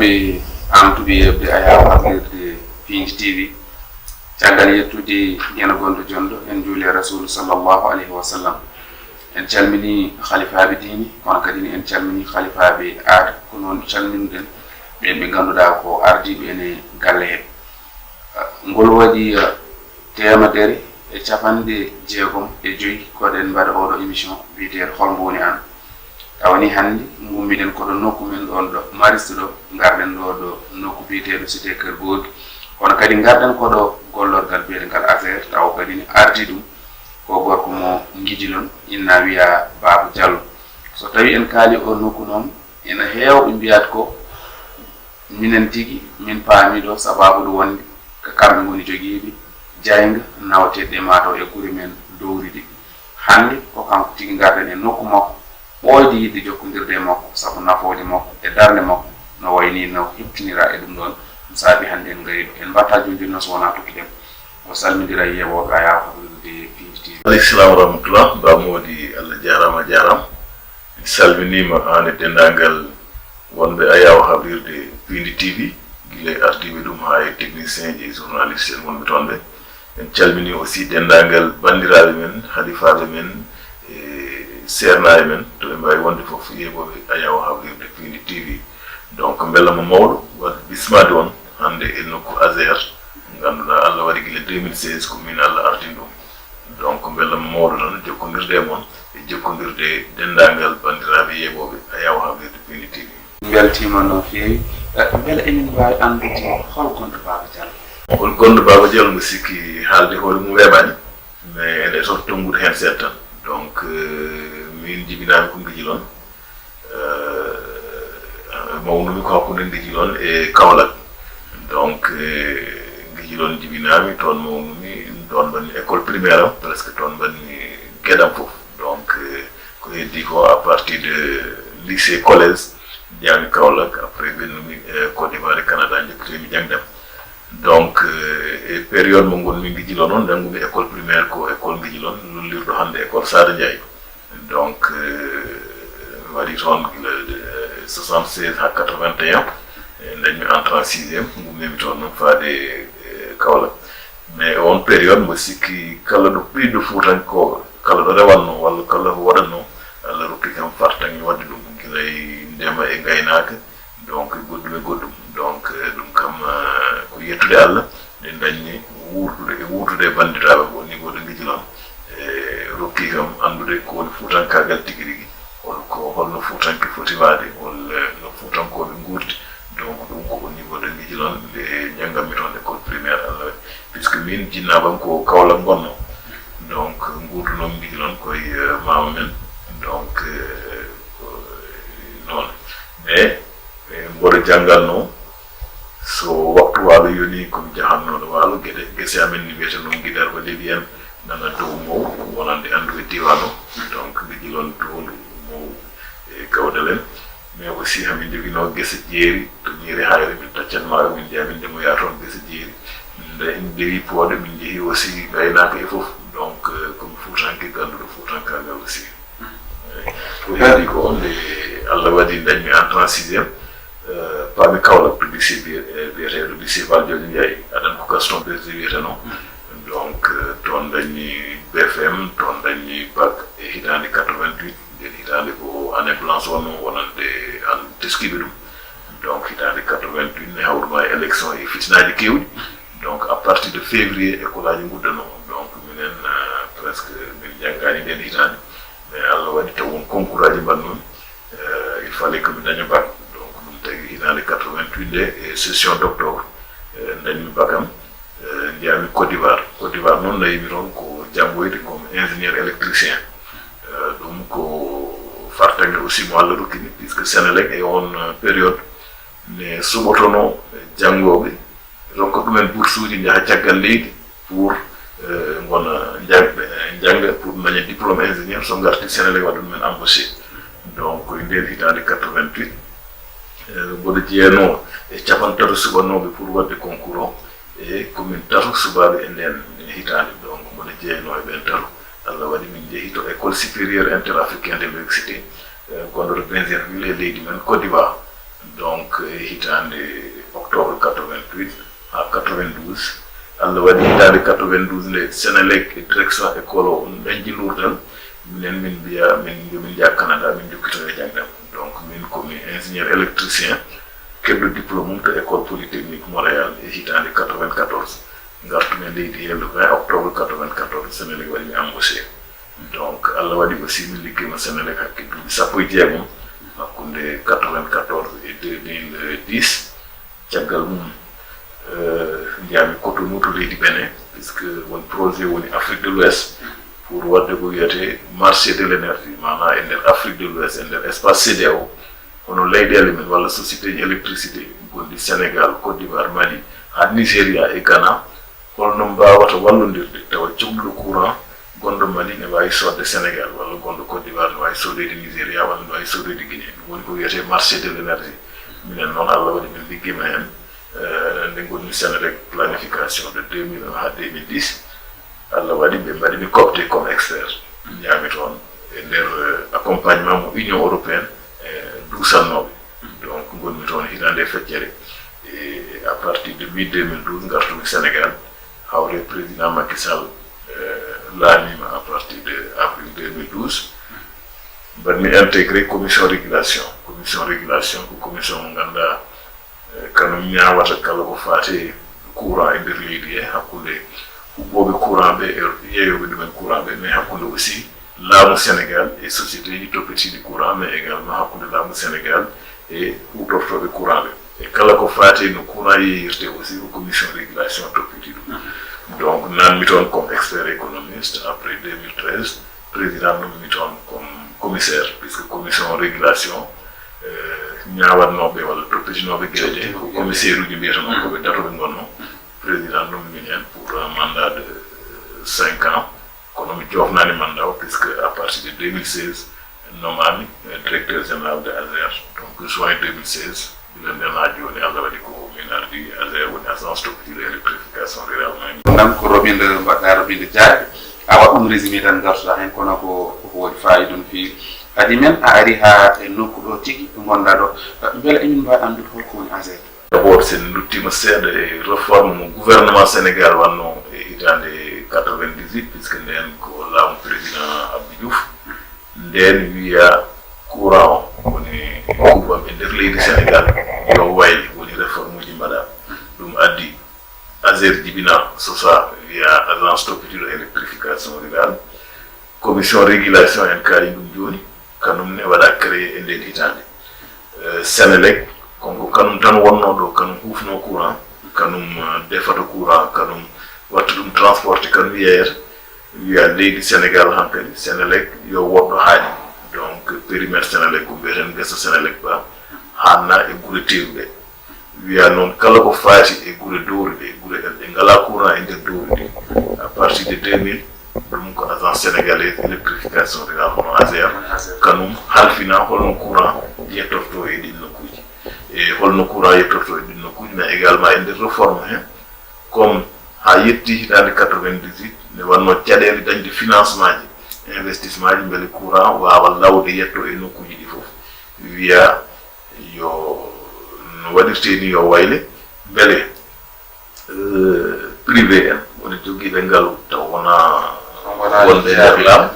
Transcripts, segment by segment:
musidɓe amtuɓe yebde ayaw haɓirde Pindi TV caggal yettude guena gonɗo jondo en juuli rasulu sallllahu alayhi wa sallam en calmini khalifaɓe dini kono kadi en calmini khalifaɓe aada ko noon calminoɗen ɓen ɓe ganduɗa ko ardiɓe ene galle he ngol waɗi temedere e capanɗe jeegom e joyi koɗen mbaɗa oɗo émission wiyeteɗo holmo woni an tawni hannde gummiɗen koɗo nokku men ɗon ɗo mariste ɗo garɗen ɗo ɗo nokku biyeteɗo cité Keur Gorgui kono kadi garɗen koɗo gollorgal biyetegal affaire taw kadi ne ardi ɗum ko gorko mo guidilon inna wiya Baba Diallo so tawi en kaali o nokku noon ene heewɓe mbiyat ko minen tigui min paami ɗo sababu ɗo wonde ko kamɓe goni joguiɓe jayga nawateɗe mataw e guure men dowriɗi hande ko kanko tigui garɗen e nokku makko ɓoyde yidde jokkodirde makko saabu nafoode makko e darde makko no wayni no heptinira e ɗum ɗon ɗum saabi hande en gari ɗo en mbatta jondirno so wona tokkiɗen o salmidira e yewoɓe ayaw haɓirde Pindi TV. Aleykum salam wa rahmatullah bamodi Allah jarama mi salminima an e dendagal wonɓe ayaw haɓirde Pindi TV guilay ardiɓe ɗum ha e technicien ji journaliste en wonɓe toon ɓe en calmini aussi dendagal bandiraɓe men halifaɓe men sernaye men to ɓe mbawi wonde foof yeɓoɓe ayaw haɓirde Pindi TV donc bellamo mawɗo wadde bismade on hande e nokku ASER ganduɗa Allah waɗi guila 2016 ko min Allah ardin ɗum donc bellamo mawɗo noon jokkodirde mon e jokkodirde dendagal bandiraɓe yeɓoɓe ayaw haɓirde Pindi TV. Beltima no feewi beele emin mbawi andude hol gonɗo Baba Diallo. Hol gonɗo Baba Diallo mo sikki haalde hoore mum weeɓani mais ene soto tongude hen seeɗa tan donc min jibinami ko Guijilon mawnumi ko hakkude Guijilon e Kaolack donc Guijilon jibinami toon mawnumi toon mbanmi école primaire am presque toon mbanmi gueɗam foof donc ko heddi ko à partir de lycée collège jaami Kaolack après ɓennumi Côte d'Ivoire e Canada jokkitemi jangdam donc e période mo gonmi Guijilon noon janngumi école primaire ko école Guijilon lollirɗo hannde école Sada Ndiaye donc waɗi toon gila 76 ha 81 dañmi entré en sixiéme gummimi toon noon faade Kaolack mais on période mbo sikki kala ɗo ɓiɗɗo fuutanko kala ɗo rewanno walla kala ko waɗatno Allah rokki kam fartanmi wadde ɗum gilay ndema e gaynaka donc goɗɗum donc ɗum kam ko yettude Allah nden dañmi wuurtude e bandiraɓe au niveau de Guijilon e rokki kam andude ko woni fuutankagal tigui rigui holno fuutanke foti waade no fuutankoɓe guurdi donc ɗum ko au niveau de Guijilon nde janggammi toon école primaire Allah waɗi puisque min jinnabam ko Kaolack gonno donc guurdunomi Guijilon koye mama men donc noon mais mboɗo janggalno so waktu waalo yoni komi jahannoɗo waalo gese amen ni wiyete noon Guidarba Leli en nana dow mow wonande andu e diwan o donc Guijilon dowlu mow e gawdal en mais aussi hamin joguino gese jeeri to ñiiri hayre min taccanmaɓe min jeeya min ndemoya toon gese jeeri min jeeyi pooɗe min jeehi aussi gaynaka e foof donc komi fuutanke ganduɗo fuutankagal aussi ko heddi ko nde Allah waɗi dañmi entré en sixiéme paami Kaolack to lycée biyeteɗo lycée Valdiodio Ndiaye aɗan ko Gaston Berger wiyeteno donc toon dañmi BFM toon dañmi bac e hitande 88 nden hitande ko année blanche wonno wonande an teskiɓe ɗum donc hitande 88 ne hawruma e élection e fitinaji kewɗi donc à partir de février école aji guddano donc minen presque min janggani nden hitande mais Allah waɗi taw won concours aji mbannomi il fallait que mi daña bac donc ɗum tagi hitande 88 nde e session d'octobre dañmi bac am jeyami Côte d'Ivoire noon nayimi toon ko janggoyde comme ingénieur électricien ɗum ko fartangue aussi mo Allah rokkini puisque Sénélec e on période ne suɓotono janggoɓe rokka ɗumen bourse uji jaaha caggal leydi pour gona jangga pour daña diplôme ingénieur so garti Sénélec waɗa ɗumen embauché donc koye nder hitande 88 mboɗo jeeyano e capantato suɓanoɓe pour wadde concours o e komin tato subaɓe e nden hitande donc mboɗo jeeyano e ɓen tato Allah waɗi min jeehi to école supérieure interafricain de l'université gonɗo to Benjerville e leydi men Côte d'Ivoire donc hitande octobre 88 à 92 Allah waɗi hitande 92 nde Sénélec direction école o dañji lourdal minen min mbiya min jaa Canada min jokkito e jangdam donc min komi ingénieur électricien keɓɗo diplôme mum to école polytechnique Montréal e hitande 94 gartumen leydi le 20 octobre 94 Sénélec waɗi mi embauché donc Allah waɗi aussi mi liggima Sénélec hakke duuɓi sappo e jeegom hakkunde 94 et 2010 caggal mum jami Cotonou to leydi Bénin puisque won projet woni Afrique de l'Ouest pour wadde ko wiyete marché de l'énergie mana e nder Afrique de l'Ouest e nder espace CEDEAO hono leyɗele men walla société ji électricité gonɗi Sénégal Côte d'Ivoire Mali ha Nigéria e Ghana holno mbawata wallodirde tawa cohluɗo courant gonɗo Mali ne wawi sodde Sénégal walla gonɗo Côte d'Ivoire ne wawi sodede Nigéria walla ne wawi sodede Guinée ɗum woni ko wiyete marché de l'énergie minen noon Allah waɗi min liggima hen nde gonmi Sénélec planification de 2001 ha 2010 Allah waɗi ɓe mbaɗimi coopté comme expert jami toon e nder accompagnement mo Union européenne duusannoɓe donc gonmi toon hitande feccere et à partir de mi 2012 gartumi Sénégal hawre président Macky Sall laamima à partir de avril 2012 mbaɗmi intégré commission régulation ko commission mo ganduɗa kanum ñawata kala ko fate courant e nder leydi he hakkude huɓɓoɓe courant ɓe e yeeyoɓe ɗumen courant ɓe mais hakkude aussi laamu Sénégal et société ji toppitiɗi courant mais également hakkude laamu Sénégal et hutortoɓe courant ɓe e kala ko fate no courant yeyirte aussi ko commission régulation toppiti ɗum donc nanmi toon comme expert économiste après 2013 président nommimi toon comme commissaire puisque commission régulation ñawatnoɓe walla toppitinoɓe gueɗe ɗe ko commissaire uji mbiyatanon koɓe datoɓe gonno président nommin hen pour un mandat de 5 ans kono mi jofnani mandat o puisque à partir de 2016 nommami directeur général de ASER donc juin 2016 bilen nden ha joni Allah waɗi ko min ardi ASER woni agence toppitiɗo électrification rural ɗam ko robinde mbaɗɗa robinde jaaɗe a waɗ ɗum résumé tan gartoɗa hen kono ko woodi fayida no fewi kadi men a ari ha e nokku ɗo tigui gonɗa ɗo beele emin mbawi andude holko woni ASER. D'abord sen duttima seeɗa e réforme mo gouvernement Sénégal wanno e hitande 98 puisque nden ko laamu président Abdou Diouf nden wiya courant woni kuɓam e nder leydi Sénégal yo wayli woni réforme uji mbaɗa ɗum addi ASER jibina sosa wiya agence toppitiɗo électrification rural commission régulation en kaali ɗum joni kanum ne waɗa créé e nden hitande Sénélec konko kanum tan wonno ɗo kanum hufno courant kanum defata courant kanum watta ɗum transporté kanum yeyata wiya leydi Sénégal hankadi Sénélec yo woɗɗo haaɗi donc périmètre Sénélec ko mbiyeten gesa Sénélec ba hanna e guure tewɗe wiya noon kala ko faati e guure dowri ɗe guure ɗe ngala courant e nder dowri ɗi à partir de 2000 ɗum ko agence sénégalaise électrification rural hono ASER kanum halfina holno courant yettorto e ɗin nokkuji e holno courant yettorto e ɗin nokkuji mais également e nder réforme he comme ha yetti hitande 98 ne wanno caɗele dañde financement ji investissement ji beele courant wawa lawde yetto e nokkuji ɗi fof wiya yo no waɗirte ni yo wayle beele privé en woni joguiɓe ngaalu taw wona wonɓe nder laam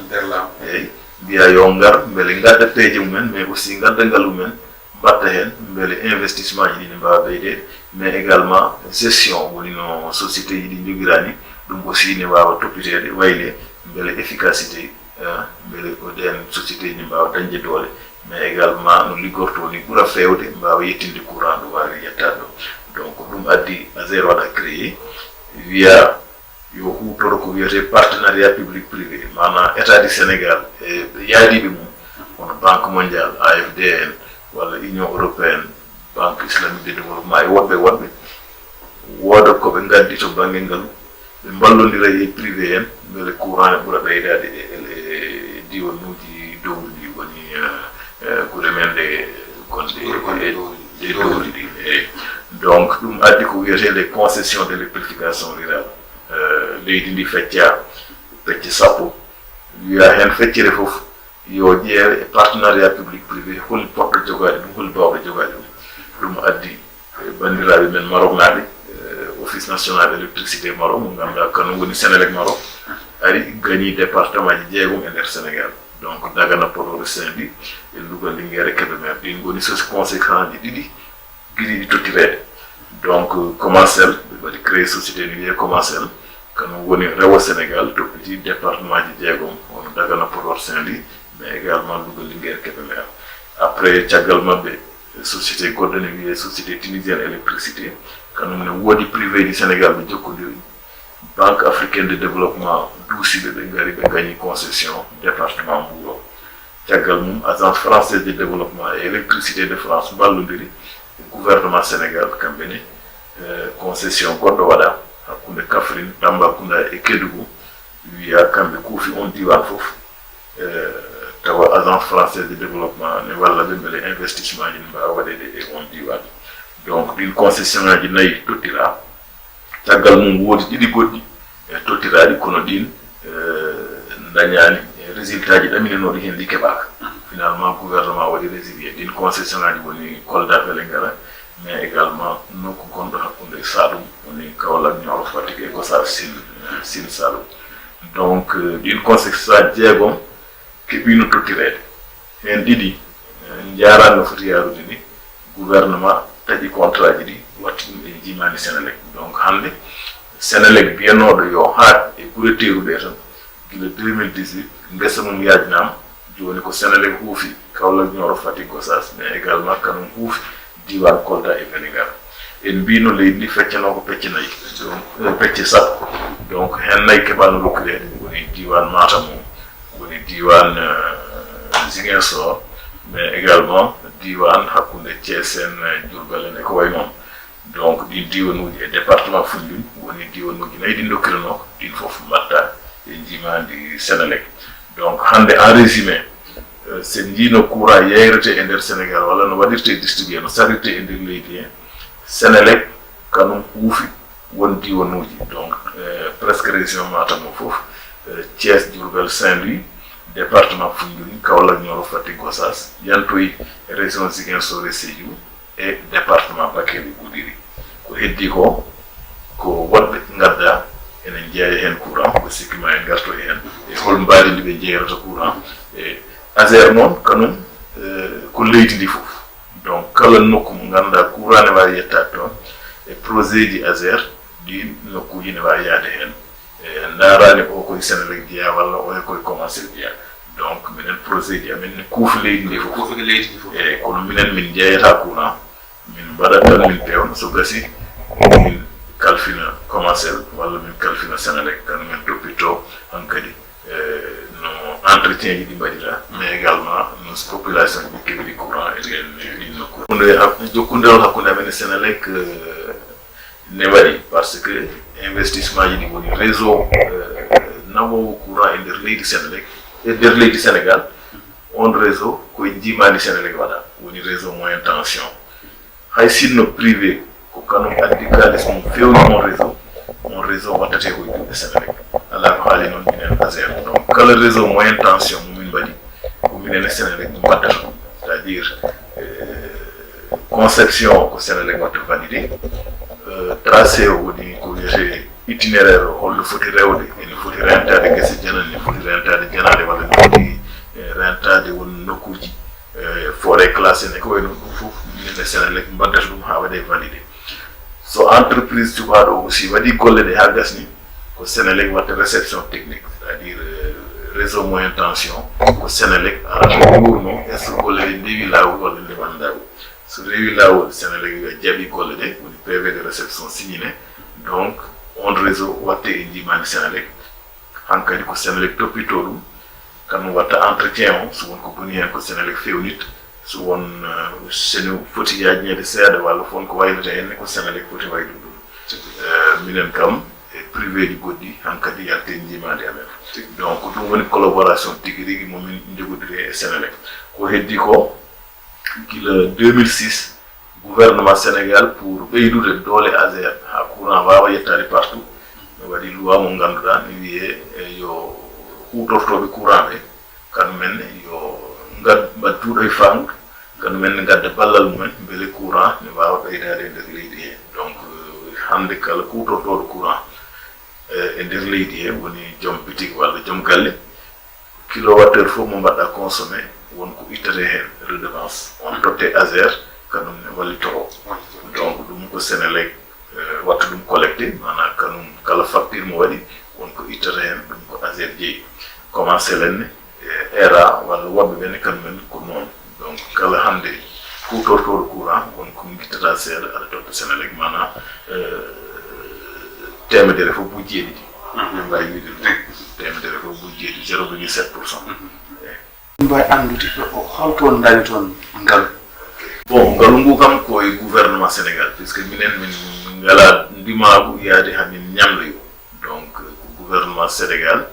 eyyi mbiya yo ngar beele gadda peeje mumen mais aussi gadda ngaalu men mbatta hen beele investissement ji ɗi ne mbawa ɓeydede mais également gestion woni no société ji ɗi jogirani ɗum aussi ne wawa toppitede wayle beele efficacité beele oɗen société ji ne mbawa dañde doole mais également no liggorto ni ɓuura fewde mbawa yettinde courant ɗo wawi yettade ɗo donc ɗum addi ASER waɗa créé wiya yo hutoro ko wiyete partenariat public privé mana état du Sénégal e yaadiɓe mum hono banque mondiale AFD en walla union européenne banque islamique de développement e woɗɓe wooda koɓe gaddi to banggue ngalu ɓe mballodira e privé en beele courant e ɓuura ɓeydade e diwanuji dowri ɗi woni guure men ɗe gonɗe ɗe dowri ɗi eyyi donc ɗum addi ko wiyete les concessions d' électrification rural leydi ndi fecce sappo wiya hen feccere fof yo ƴeewe e partenariat public privé holi poɗɗo jogade ɗum holi bawɗo jogade ɗum ɗum addi bandiraɓe men Maroc naaɓe office national électricité Maroc mo ganduɗa kañum woni Sénélec Maroc ari gagni département ji 6 e nder Sénégal donc Dagana Podor Saint-Louis e Louga Linguére Kébémer ɗin goni conséquence ji ɗiɗi giɗiɗi tottirede donc Comasel ɓe waɗi créé société ni wiye Comasel kañum woni rewo Sénégal toppiti département ji 6 hono Dagana Podor Saint-Louis mais également Louga Linguére Kébémer après caggal mabɓe société goɗɗo ne wiye société tunisienne électricité kañum ne woodi privé du Sénégal ɓe jokkodiri banque africaine de développement duusiɓe ɓe ngari ɓe gagni concession département Mbour o caggal mum agence française de développement et électricité de France ballodiri gouvernement Sénégal kamɓe ne concession goɗɗo waɗa hakkunde Kaffrine Tambacounda e Kédougou wiya kamɓe kuufi on diwan fof tawa agence française de développement ne walla ɓe beele investissement ji ne mbawa waɗede e on diwan donc ɗin concession ngaji 4 tottira caggal mum woodi ɗiɗi goɗɗi e tottiraɗi kono ɗin dañani résultat ji ɗaminenoɗi hen ɗi keɓaka finalement gouvernement waɗi résilié ɗin concession ngaji woni Kolda Vélingara mais également nokku gonɗo hakkude Saloum woni Kaolack Nioro Fatick e Gossas Sine Saloum donc ɗin concession ngaji 6 keɓino tottirede hen ɗiɗi jarani no foti yarude ni gouvernement taƴi contrat ji ɗi watti ɗum e jimani Sénélec donc hande Sénélec biyanoɗo yo haat e gure teruɗe tan gila 2018 ngesa mum yajnama joni ko Sénélec huufi Kaolack Nioro Fatick Gossas mais également kanum huufi diwan Kolda e Vélingara en mbino leydi ndi feccano ko pecce 4 donc pecce 7 donc hen 4 keɓano rokkirede woni diwan Matam o woni diwan Ziguinchor mais également diwan hakkunde Thiès en Diourbel en e ko way noon donc ɗin diwanuji e département Foundiougne woni diwanuji 4 ɗin dokkirano ɗin fof mbatta e jimandi Sénélec donc hande en résumé sen jiino courant yayrete e nder Sénégal walla no waɗirte distribué no sarirte e nder leydi hen Sénélec kanum huufi won diwanuji donc presque région Matam o fof Thiès Diourbel Saint-Louis département Foundiougne Kaolack Nioro Fatick Gossas yantoyi région Ziguinchor e Sédhiou e département Bakel Goudiri ko heddi ko ko woɗɓe gadda enen jeeya hen courant ko sikkima en garto e hen e hol mbaali ndi ɓe jeerata courant e ASER noon kanum ko leydi ndi fof donc kala nokku mo ganduɗa courant ne wawi yettade toon e projet ji ASER ɗin nokkuji ne wawi yaade hen e darani o koye Sénélec jeeya walla o e koye commencé jeeya donc minen projet ji amen ne kuufi leydi ndi fof e kono minen min jeeyata courant min mbaɗat tan min pewna so gasi min kalfina commencé walla min kalfina Sénélec kan min toppito hankadi no entretien ji ɗi mbaɗira mais également no population ji keɓiɗi courant e ɗin nokku jokkundewol hakkude amen e Sénélec ne waɗi par ce que investissement ji ɗi woni réseau nawowo courant e nder leydi Sénélec e nder leydi Sénégal on réseau koye jimani Sénélec waɗa woni réseau moyen tension hay sinno privé ko kanum addi kalis mum fewni on réseau wattate koye juuɗe Sénélec ala ko haali noon minen ASER donc kala réseau moyen tension momin mbaɗi ko minen e Sénélec ɗum waddata c'est à dire conception ko Sénélec watta validé tracé o woni ko wiyete itinéraire o holno foti rewde ene foti rentade gese janane ne foti rentade janade walla ne foti rentade won nokkuji forêt classé ne ko wayno ɗum fof minen e Sénélec mbaddata ɗum ha waɗe validé so entreprise cuɓaɗo aussi waɗi golle ɗe ha gasni ko Sénélec watta réception technique c'est à dire réseau moyen tension ko Sénélec ara wurno est ce que golle ɗe ndewi lawol walla ndewan lawol so rewi lawol Sénélec wiya jaaɓi golle ɗe woni PV de réception signé donc on réseau watte e jimani Sénélec hankkadi ko Sénélec toppito ɗum kanum watta entretien o so won ko boni hen ko Sénélec fewnit so won sene foti yajñede seeɗa walla fon ko waylata henne ko Sénélec foti wayde ɗum minen kam e privé ji goɗɗi hankkadi yalte jimadi amen donc ɗum woni collaboration tigui rigui momin jogodiri e Sénélec ko heddi ko gila 2006 gouvernement Sénégal pour ɓeydude doole ASER ha courant wawa yettade partout no waɗi loi mo ganduɗa ne wiye yo hutortoɓe courant ɓe kañumen yo mbadduɗo e fangue kanu men gadda ballal mumen beele courant ne wawa ɓeydade e nder leydi he donc hande kala kutortoɗo courant e nder leydi he woni joom bitig walla joom galle kilowattheure fof mo mbaɗɗa consommé wonko ittete hen redevance on totte ASER kanum ne wallitoro donc ɗum ko Sénélec watta ɗum collecté mana kanum kala facture mo waɗi wonko ittete hen ɗum ko ASER jeeyi commencé lenne ERA walla woɓɓe ɓene kanumen ko noon donc kala hande kutortoɗo courant wonko guittata seeɗa aɗa totta Sénélec mana temedere fof bujji e ɗiɗi ɓe mbawi wiide ɗum temedere fof bujji e ɗiɗi 0,7%. mbawi andude o holtoon dañi toon ngalu bon ngalu ngu kam koye gouvernement Sénégal puisque minen min ngala ndimagu yaade hamin ñamloyo donc ko gouvernement Sénégal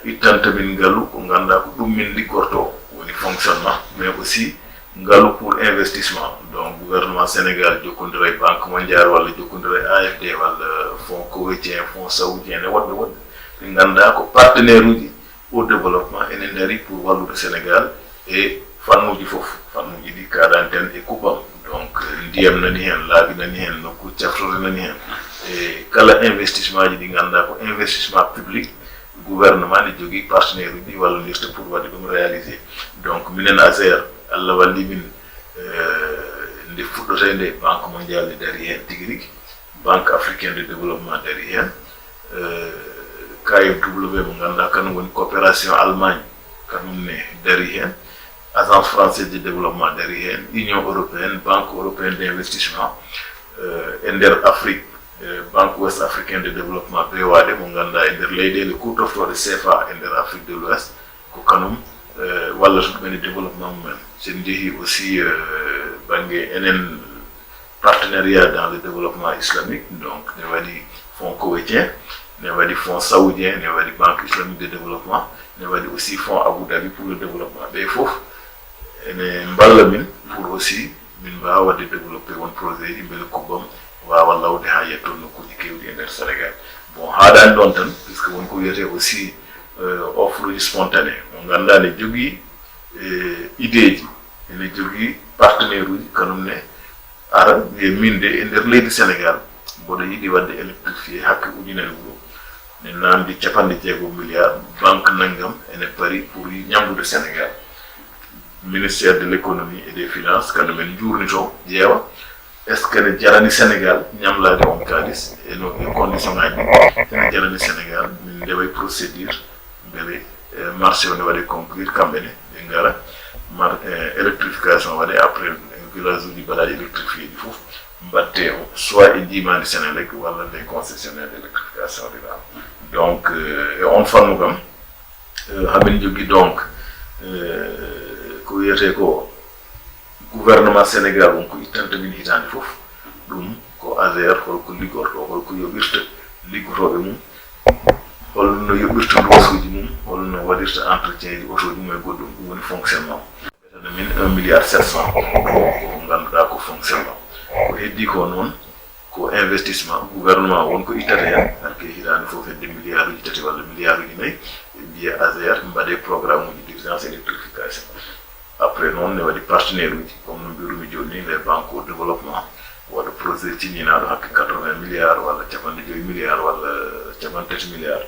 ittanta min ngalu ko ganduɗa ko ɗum min liggorto woni fonctionnement mais aussi ngalu pour investissement donc gouvernement Sénégal jokkodira e banque mondiale walla jokkodira e AFD walla fonds koweïtien fonds saoudien ne woɗɓe woɗɓe ɓe ganduɗa ko partenaire uji au développement ene dari pour wallude Sénégal e fannuji fof fannuji ɗi kaɗani ten e kuɓam donc ndiyam nani hen laabi nani hen nokku caftorde nani hen e kala investissement ji ɗi ganduɗa ko investissement public gouvernement ne jogui partenaire uji wallodirta pour waɗde ɗum réaliser donc minen ASER Allah walli min nde fuɗɗote nde banque mondiale ne dari hen tigui rigui banque africaine de développement dari hen KfW mo ganduɗa kanum woni coopération Allemagne kanum ne dari hen agence française de développement dari hen union européenne banque européenne d'investissement e nder Afrique banque ouest africaine de développement BOAD mo ganduɗa e nder leyɗele kutortoɗe CFA e nder Afrique de l'Ouest ko kanum wallata ɗumen e développement mumen sen jeehi aussi banggue enen partenariat dans le développement islamique donc ne waɗi fonds koweïtien ne waɗi fonds saoudien ne waɗi banque islamique de développement ne waɗi aussi fonds Abu Dhabi pour le développement ɓe fof ene mballa min pour aussi min mbawa wadde développé won projet ji beele kubbam wawa lawde ha yetton nokkuji kewɗi e nder Sénégal bon haɗani ɗon tan puisque wonko wiyete aussi offre uji spontané mo ganduɗa ne jogui idée ji ene jogui partenaire uji kanum ne ara wiye min de e nder leydi Sénégal mboɗo yiiɗi wadde électrifié hakke ujunere wuro ne namdi 60 milliards banque naggam ene pari pour ñamdude Sénégal ministère de l'économie et des finances kanum en jurnito ƴeewa est ce que ne jarani Sénégal ñamlade on kalis e no condition ngaji ene jarani Sénégal min ndeway procédure beele marché o ne waɗe conclure kamɓene ɓe ngara électrification waɗe après village uji mbaɗaji électrifié ɗi fof mbatte o soit e jimandi Sénélec walla des concessionnaire d' électrification rural donc e on fannu kam hamin jogui donc ko wiyete ko gouvernement Sénégal wonko ittanta min hitande fof ɗum ko ASER holko liggorto holko yoɓirta liggotoɓe mum holno yoɓirta dosuji mum holno waɗirta entretien ji auto ji mum e goɗɗum ɗum woni fonctionnement ɓetana min 1,7 milliard ko ganduɗa ko fonctionnement ko heddi ko noon ko investissement gouvernement wonko ittata hen hanke hitande fof hedde milliard uji tati walla milliard uji nayyi e mbiya ASER mbaɗe programme uji d' urgence électrification après noon ne waɗi partenaire uji comme no mbirumi joni les banques au développement waɗa projet tinninaɗo hakke 80 milliards walla 50 milliards walla 30 milliards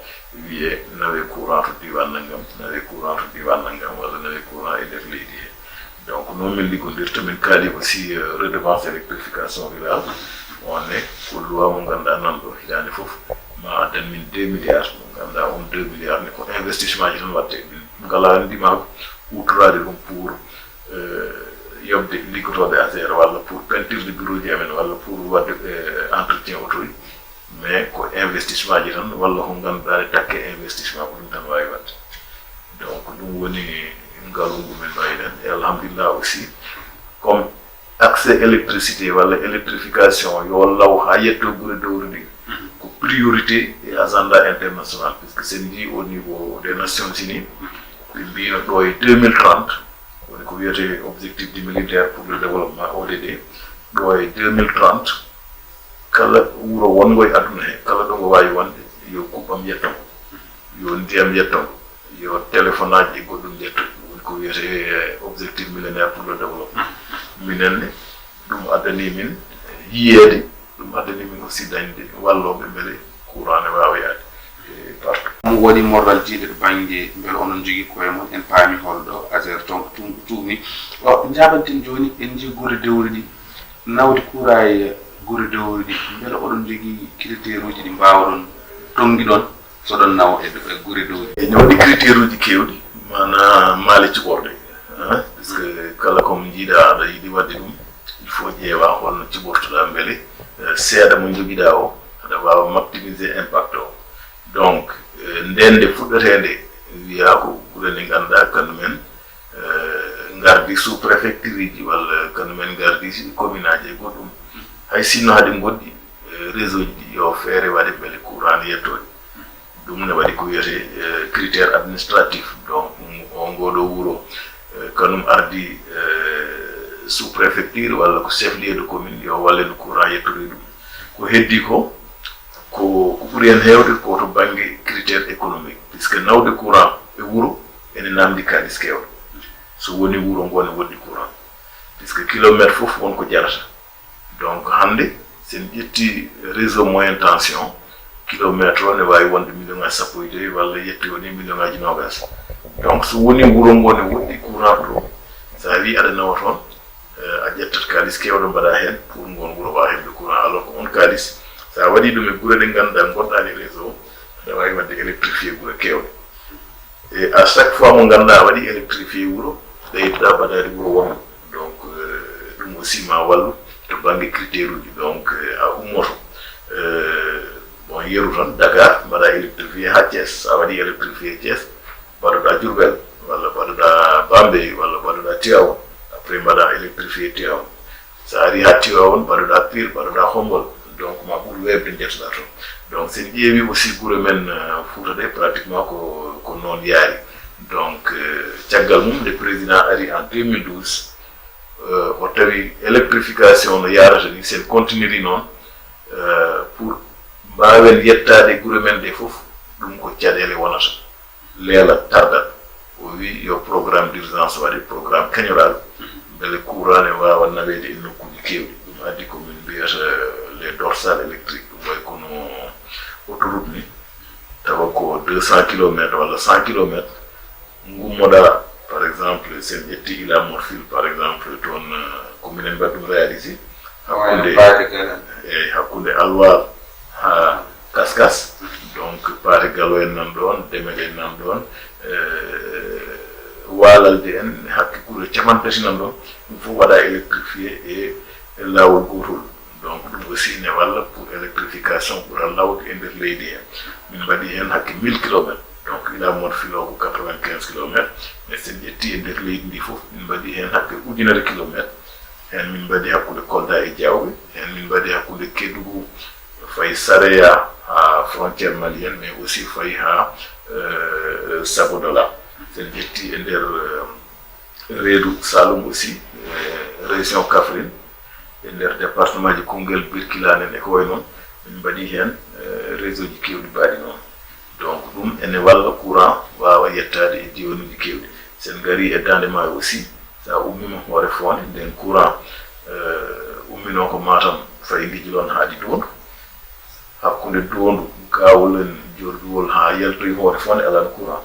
wiye nawe courant to diwan naggam nawe courant to diwan naggam walla nawe courant e nder leydi he donc noon min liggodirta min kaali aussi redevance électrification rural onne ko loi mo ganduɗa nanɗo hitande foof ma addan min 2 milliards mo ganduɗa on 2 milliards ne ko investissement ji tan watte min ngala ndimago outorade ɗum pour yobde liggotoɓe ASER walla pour peinture de bureau ji amen walla pour wadde entretien auto yi mais ko investissement ji tan walla ko ganduɗa ne takke investissement ko ɗum tan wawi wadde donc ɗum woni ngalu ngu min mbawiɗen et alhamdulillah aussi comme accès électricité walla électrification yo law ha yetto guure dowru ndi ko priorité et agenda international puisque sen ndi au niveau des Nations Unies ɓe mbino ɗo e 2030 woni ko wiyete objectif du militaire pour le développement ODD ɗo e 2030 kala wuro wongo e aduna he kala ɗo ngo wawi wonde yo kuɓɓam yetton yo ndiyam yetton yo téléphone aji e goɗɗum yetton woni ko wiyete objectif millénaire pour le développement minen ɗum addani min yiyeede ɗum addani min aussi dañde walloɓe beele courant ne wawa yaade partout mo waɗi morral jiiɗe to banggue beele onon jogui koye mon en paami holɗo ASER tuumi o jaɓanten joni en jii guure dewri ɗi nawde courant e guure dewri ɗi beele oɗon jogui critére uji ɗi mbawɗon tongi ɗon soɗon nawa e guure dewri e ñawdi critére uji kewɗi mana maale cuɓorɗe par ce que kala komo jiiɗa aɗa yiiɗi wadde ɗum il faut ƴeewa holno cuɓortoɗa beele seeɗa mo joguiɗa o aɗa wawa maximiser impact o donc ndende fuɗɗetede wiya ko guure nde ganduɗa kañumen gardi sous préfecture ji walla kañumen gardi commune aji e goɗɗum hay sinno haɗi goɗɗi réseau ji ɗi yo feere waɗe beele courant ne yettode ɗum ne waɗi ko wiyete critére administratif donc o ngoɗo wuuro kanum ardi sous préfecture walla ko chef lieu de commune yo walleno courant yettode ɗum ko heddi ko ɓuri hen hewde ko to banggue critére économique puisque nawde courant e wuuro ene namdi kalis kewɗo so woni wuuro ngo ne woɗɗi courant puisque kilométre fof wonko jarata donc hande sen ƴetti réseau moyen tension kilométre o ne wawi wonde million ngaji sappo e joyi walla yetti woni million ngaji nogas donc so woni wuuro ngo ne woɗɗi courant to sa wi aɗa nawa toon a ƴettat kalis kewɗo mbaɗa hen pour ngon wuuro wawa heɓde courant alors ko on kalis sa waɗi ɗum e guure ɗe ganduɗa goɗɗani réseau aɗa wawi wadde électrifié guure kewɗe et à chaque fois mo ganduɗa a waɗi électrifié wuuro ɓeydoɗa baɗade wuuro wongo donc ɗum aussi ma wallu to banggue critére uji donc a ummoto bon yeru tan Dakar mbaɗa électrifié ha Thiès a waɗi électrifié Thiès mbaɗoɗa Diourbel walla mbaɗoɗa Bambey walla mbaɗoɗa Tivaouane après mbaɗa électrifié Tivaouane sa ari ha Tivaouane mbaɗoɗa Pire mbaɗoɗa Khombol donc ma ɓuuri webde jettoɗa toon donc sen ƴeewi aussi guure men Fouta ɗe pratiquement ko noon yaari donc caggal mum le président ari en 2012 o tawi électrification no yarata ni sen continue noon pour mbawen yettade guure men ɗe fof ɗum ko caɗele wonata leela tardat o wi yo programme d' urgence waɗi programme kañoral beele courant ne wawa nawede e nokkuji kewɗi ɗum addi komin mbiyata les dorsales électriques ɗum way kono autoroute ni tawa ko 200 kilomètres walla 100 kilomètres gummoɗa par exemple sen ƴetti ila morfil par exemple toon commune en mbaɗɗum réalisé hakkude alwal ha kaskas donc paate galo en nan ɗon demel en nan ɗon walalde en hakke guure capantati nan ɗon ɗum fof waɗa électrifié e lawol gotol donc ɗum aussi ne walla pour électrification ɓuura lawde e nder leydi he min mbaɗi hen hakke 1000 kilomètres donc ila morfil o ko 95 kilomètres mais sen ƴetti e nder leydi ndi fof min mbaɗi hen hakke ujunere kilomètres hen min mbaɗi hakkude Kolda e Diawɓe hen min mbaɗi hakkude Kédougou fayi Sareya ha frontiére malienne mais aussi fayi ha Sabodola sen ƴetti e nder reedu Saloum aussi région Kaffrine e nder département ji Koungheul Birkilane en e ko way noon min mbaɗi hen réseau ji kewɗi mbaɗi noon donc ɗum ene walla courant wawa yettade e diwanuji kewɗi sen gari e Dande Maayo aussi sa ummima hoore fonde nden courant ummino ko Matam fayi Guijilon haaɗi Dondu hakkude Dondu Gawol en Jorduwol ha yaltoyi hoore fonde alano courant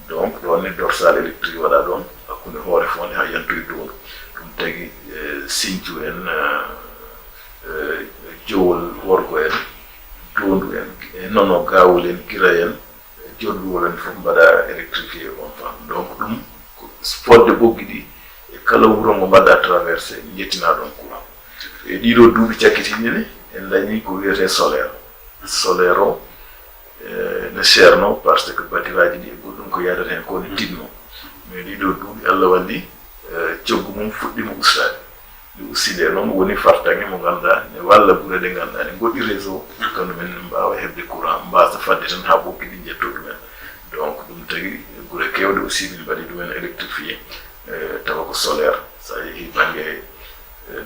donc ɗon ne dorsal électrique waɗa ɗon hakkude hoore fonde ha yaltoyi Dondu ɗum tagi Sinthiou en Jowol Worgo en Dondu en nono Gawol en Guira en Jorduwol en fof mbaɗa électrifié on fam donc ɗum fodde ɓoggi ɗi e kala wuro ngo mbaɗa traversé jettina ɗon courant e ɗiɗo duuɓi cakkitiɗi ne en dañi ko wiyete solaire o ne serno par ce que batiraji ɗi e goɗɗum ko yadata hen ko ne tinno mais ɗiɗo duuɓi Allah walli coggu mum fuɗɗima ustade ɗi ustide noon woni fartange mo ganduɗa ne walla guure ɗe ganduɗa ne goɗɗi réseau kanu men mbawa heɓde courant mbasa fadde tan ha ɓoggi ɗi jetto ɗumen donc ɗum tagui guure kewɗe aussi min mbaɗi ɗumen électrifié tawa ko solaire sa yeehi banggue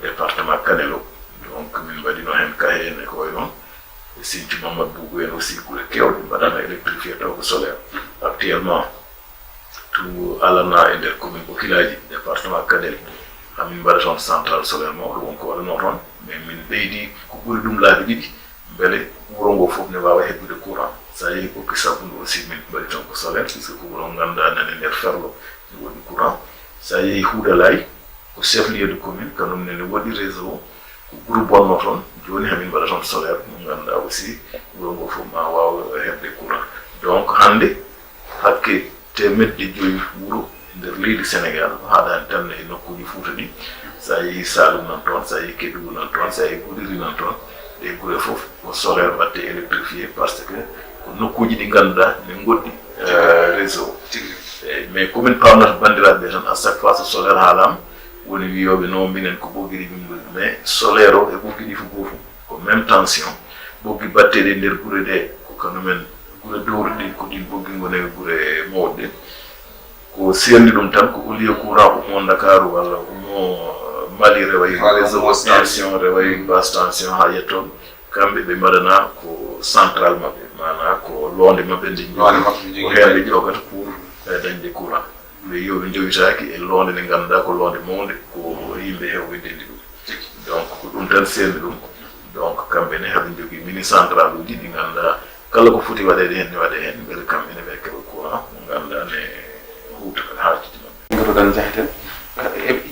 département Kanelo donc min mbaɗino hen Kahen e ko way noon Sinthiou Mamadou Bougou en aussi guure kewɗe mbaɗama électrifié tawa ko solaire actuellement to alana e nder commune Bokilaji département Kanel hamin mbaɗa toon central solaire mawɗo wonko waɗano toon mais min ɓeydi ko ɓuri ɗum laabi ɗiɗi beele wuro ngo fof ne wawa hebbude courant sa yeehi Ɓokki Sabunde aussi min mbaɗi toon ko solaire puisque ko wuro ganduɗa nane nder ferlo ne woɗi courant sa yeehi Houdalaye ko chef lieu de commune kanum nene woɗi réseau ko groupe bonno toon joni hamin mbaɗa toon solaire mo ganduɗa aussi wuro ngo fof ma wawa hebde courant donc hande hakke temedde joyi wuro nder leydi Sénégal haɗani tan e nokkuji Fouta ɗi sa yeehi Saloum nan toon sa yeehi Kédougou nan toon sa yeehi Goudiri nan toon ɗe guure fof ko solaire watte électrifié parce que ko nokkuji ɗi ganduɗa ne goɗɗi réseau mais komin pamnata bandiraɓe tan à chaque fois so solaire haalama woni wiyoɓe non minen ko ɓoggiri min mais solaire o e ɓoggi ɗi fof goto ko même tension ɓoggi batteɗe nder guure ɗe ko kañumen guure dowru ɗi ko ɗin ɓoggi gone guure mawɗe ɗe ko seerdi ɗum tan ko au lieu courant ummo Dakaru walla ummo Mali rewayi réseau tension rewayi basse tension ha yettoɓe kamɓe ɓe mbaɗana ko central maɓɓe mana ko londe maɓɓe nde ko hen ɓe jogata pour dañde courant ɓe yoɓe jowitaki e londe nde ganduɗa ko londe mawde ko yimɓe hewɓe ndendi ɗum donc ko ɗum tan seerdi ɗum donc kamɓe ne heɓe jogui mini central uji ɗi ganduɗa kala ko foti waɗede hen ne waɗe hen beele kamɓe ne ɓe keɓa courant mo ganduɗa ne huuta haajiji maɓɓe gotoɗon jaheten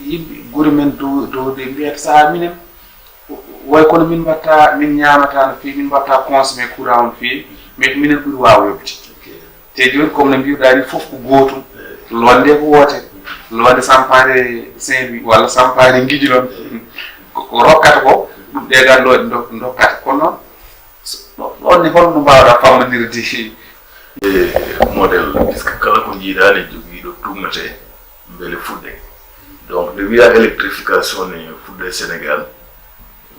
yimɓe guure men dowde mbiyata saha minen way kono min mbatta min ñamata no fewi min mbatta consommé courant on fewi mais minen ɓuuri wawa yobde te joni comme no mbiruɗa ni foof ko gotum londe ko wote londe Sampare Saint-Louis walla Sampare Guidji noon ko rokkata ko ɗum ɗe ganduɗo dokkata kono noon ɗon ne holno mbawɗa fammandirde modèle puisque kala ko jiiɗani joguiɗo tummete beele fuɗɗe donc nde wiya électrification ne fuɗɗe Sénégal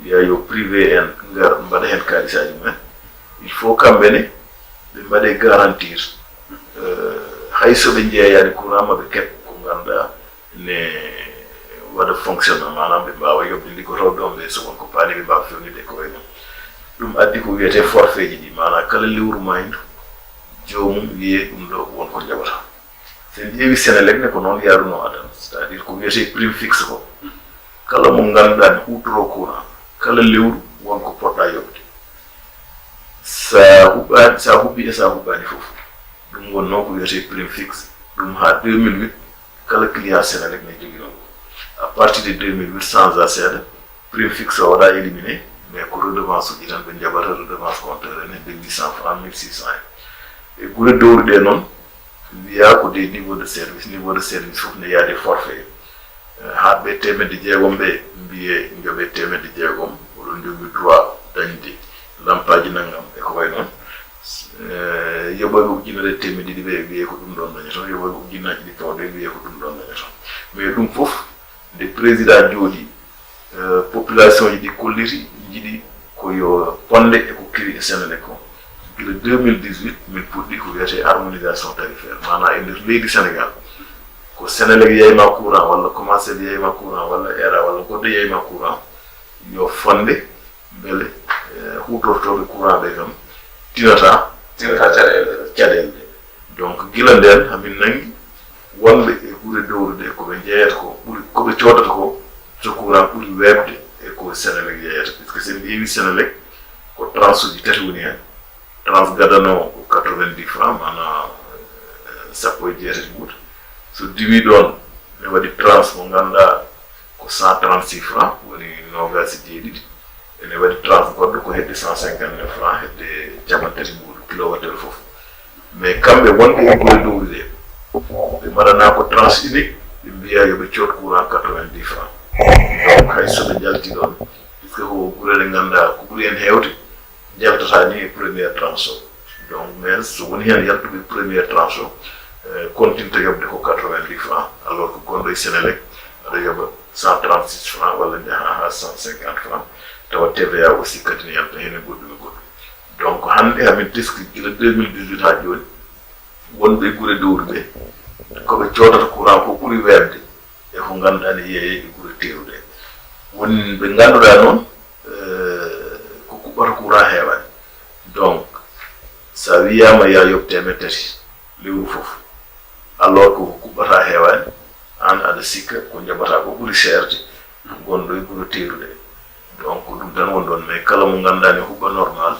wiya yo privé en ngar mbaɗa hen kalisaji mumen il faut kamɓene ɓe mbaɗe garantir hay soɓe jeeyani courant maɓe keɓ ko ganduɗa ne waɗa fonctionnement manam ɓe mbawa yobde liggotoɓe ɗon ɓe so wonko paani ɓe mbawa fewnide ko way noon ɗum addi ko wiyete forfait ji ɗi mana kala lewru maydu jomum wiye ɗum ɗo wonko jaɓata sen ƴeewi Sénélec ne ko noon yaruno adan c'est à dire ko wiyete prime fixe ko kala mo ganduɗa ne hutoro courant kala lewru wonko poɗɗa yobde sa huɓɓi e sa huɓɓani fof ɗum wonno ko wiyete prime fixe ɗum ha 2008 kala client Sénélec ne joguino à partir de 2008 sans a seeɗa prime fixe o waɗa éliminé mais ko redevance uji tan ɓe jaɓata redevance compteur ene de 800 francs 1600 e guure dowruɗe noon wiya ko des niveau de service fof ne yaade forfait ha ɓe temedde jeegom ɓe mbiye joɓe temedde jeegom oɗon jogui droit dañde lampaji naggam e ko way noon yoɓoɓe ujunere temedde ɗiɗi ɓe wiye ko ɗum ɗon dañaton yoɓoɓe ujunnaji ɗi kawɗe wiye ko ɗum ɗon dañaton mais ɗum fof nde président jooɗi population ji ɗi kolliti jiiɗi koyo ponde eko kiri e Sénélec ko gila 2018 min puɗɗi ko wiyete harmonisation tarifaire mana e nder leydi Sénégal ko Sénélec yeyma courant walla Comasel yeyma courant walla ERA walla goɗɗo yeyma courant yo fonde beele hutortoɓe courant ɓe kam tinata caɗele ɗe donc gila nden hamin nangi wonɓe e guure dowrude koɓe jeeyata ko ɓuuri koɓe codata ko so courant ɓuuri webde e ko Sénélec yeeyata puisque sen ƴeewi Sénélec ko tranche uji tati woni hen trans gadano ko 90 francs mana sappo e jeetati guuta so diwi ɗon ne waɗi trans mo ganduɗa ko 136 francs woni nogasi jeeɗiɗi ene waɗi trans goɗɗo ko hedde 159 francs hedde capantati mbuɗo kilowattere foof mais kamɓe wonɓe e guure dowrude ɓe mbaɗana ko trans unique ɓe mbiya yoɓe coot courant 90 francs donc hay soɓe jalti ɗon puisque ko guure ɗe ganduɗa ko ɓuuri hen hewde jaltata ni e première tranche o donc mais so woni hen yaltuɓe première tranche o continta yobde ko 90 francs alors que gonɗo e Sénélec aɗa yoɓa 136 francs walla jaha ha 150 francs tawa TVA aussi kadi ne yalta hen e goɗɗum e goɗɗum donc hande hamin teski gila 2018 ha joni wonɓe guure dowruɓe koɓe codata courant ko ɓuuri webde e ko ganduɗa ne yeeye e guure teruɗe woni ɓe ganduɗa noon ko kuɓɓata courant heewani donc sa wiyama ya yoɓ temed tati lewru foof alors ko kuɓɓata heewani an aɗa sikka ko jaɓata ko ɓuri cherde gonɗo e ɓuri teerude donc ɗum tan woni ɗon mais kala mo ganndani huɓɓa normal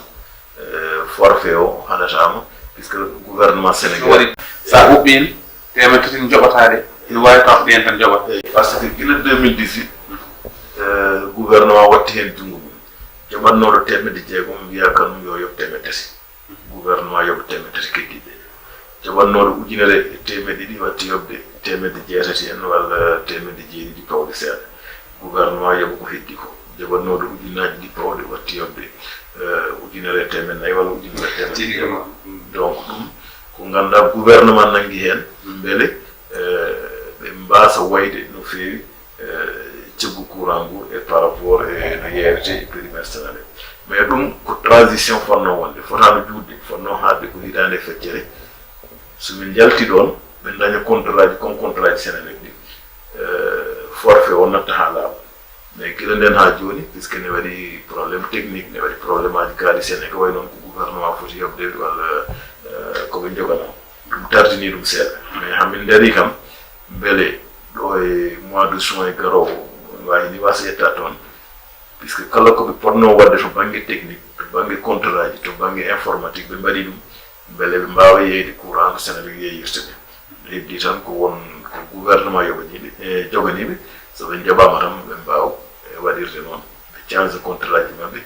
forfait o haɗatama puisque gouvernement sénégal sa huɓɓin temen tati joɓatade ina wawi taw ɗen tan joɓata par ce que gila 2018 gouvernement watti hen junngo mum joɓatnoɗo temedde jeegom wiya kanum yo yoɓ temed tati gouvernement yoɓa temed tati keddiɓe joɓatnoɗo ujunere temedde ɗiɗi watti yoɓde temedde jeetati en walla temedde jeeɗiɗi pawɗe seeɗa gouvernement yoɓa ko heddi ko joɓatnoɗo ujunnaji ɗi pawɗe watti yoɓde ujunere temed nayyi walla ujunere temed donc ɗum ko ganduɗa gouvernement nangui hen beele ɓe mbasa wayde no feewi ceggu courant ngu e par rapport e no yeeyete e périmètre sénégal mais ɗum ko transition fonno wonde fotano juutde fonno haadde ko hitande feccere somin jalti ɗon ɓe daña contrat ji comme contrat ji sénégal ɗi forfait o natta ha laaɓa mais gila nden ha joni puisque ne waɗi probléme technique ne waɗi probléme aji kaali sénégal way noon ko gouvernement foti yoɓde walla koɓe jogana ɗum tardini ɗum seeɗa mais hamin ndari kam beele ɗo e mois de juin garowo wawi ni wasa yetta toon puisque kala koɓe potno wadde to banggue technique to banggue contrat ji to banggue informatique ɓe mbaɗi ɗum beele ɓe mbawa yeyde courant no sénégal yeyirta ɓe heddi tan ko won ko gouvernement yoɓaniɓe e joganiɓe soɓe jaɓama tan ɓe mbawa waɗirde noon ɓe change contrat ji mabɓe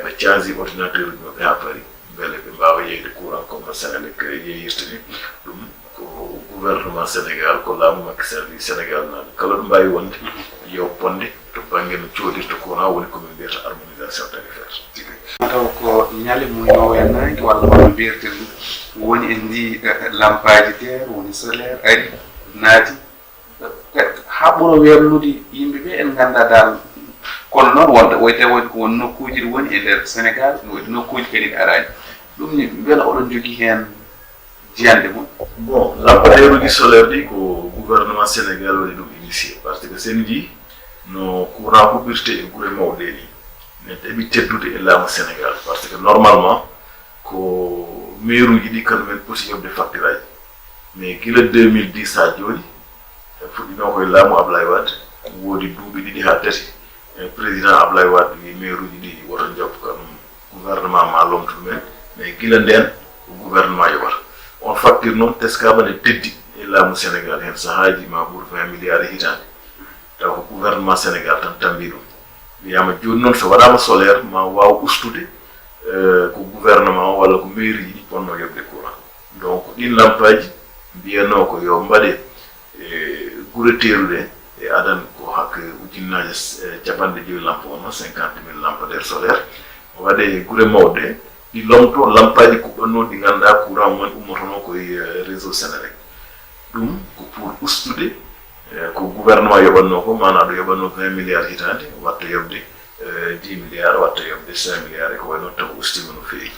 ɓe change ordinateur uji mabɓe ha paari beele ɓe mbawa yeyde courant comme no sénégal yeyirta ni ɗum ko gouvernement sénégal ko laamu Macky Sall sénégal naaɓe kala ɗo mbawi wonde yo ponde to banggue no codirta courant woni komin mbiyata harmonisation tarifaire taw ko ñale mum yowenaki walla hono mbiyerten ɗum woni en ndi lampaji terre woni solaire ari naati ha ɓuura welnude yimɓeɓe en ganda dal kono noon wonta woyte woni ko won nokkuji ɗi woni e nder sénégal woodi nokkuji kadi ɗi arani ɗum ni beela oɗon jogui hen jiyande mum bon lampaɗeru ɗi solaire ɗi ko gouvernement sénégal waɗi ɗum initié par ce que sen jii no courant huɓɓirte e guure mawɗe ɗi ne ɗeɓi teddude e laamu sénégal par ce que normalement ko mairuji ɗi kañumen poti yoɓde facture aji mais gila 2010 ha joni fuɗɗino koye laamu Ablaye Wade woodi duuɓi ɗiɗi ha tati président Ablaye Wade wi mairuji ɗi woto jabbo kanum gouvernement ma lomta ɗumen mais gila nden ko gouvernement yoɓata on facture noon teskama ne teddi e laamu sénégal hen sahaji ma ɓuuri 20 milliards e hitande taw ko gouvernement sénégal tan tambi ɗum wiyama joni noon so waɗama solaire ma waw ustude ko gouvernement walla ko mairie ji ɗi ponno yoɓde courant donc ɗin lampaji mbiyano ko yo mbaɗe guure teeruɗe e adan ko hakke ujunnaje capanɗe joyi lampe ono 50.000 lampadaire solaire waɗe guure mawɗe ɗi lomto lampaji kuɓɓanno ɗi ganduɗa courant mumen ummotono koye réseau sénégal ɗum ko pour ustude ko gouvernement yoɓanno ko mana ɗo yoɓanno 20 milliards hitande watta yoɓde 10 milliards watta yoɓde 5 milliards e ko way noon taw ustima no feewi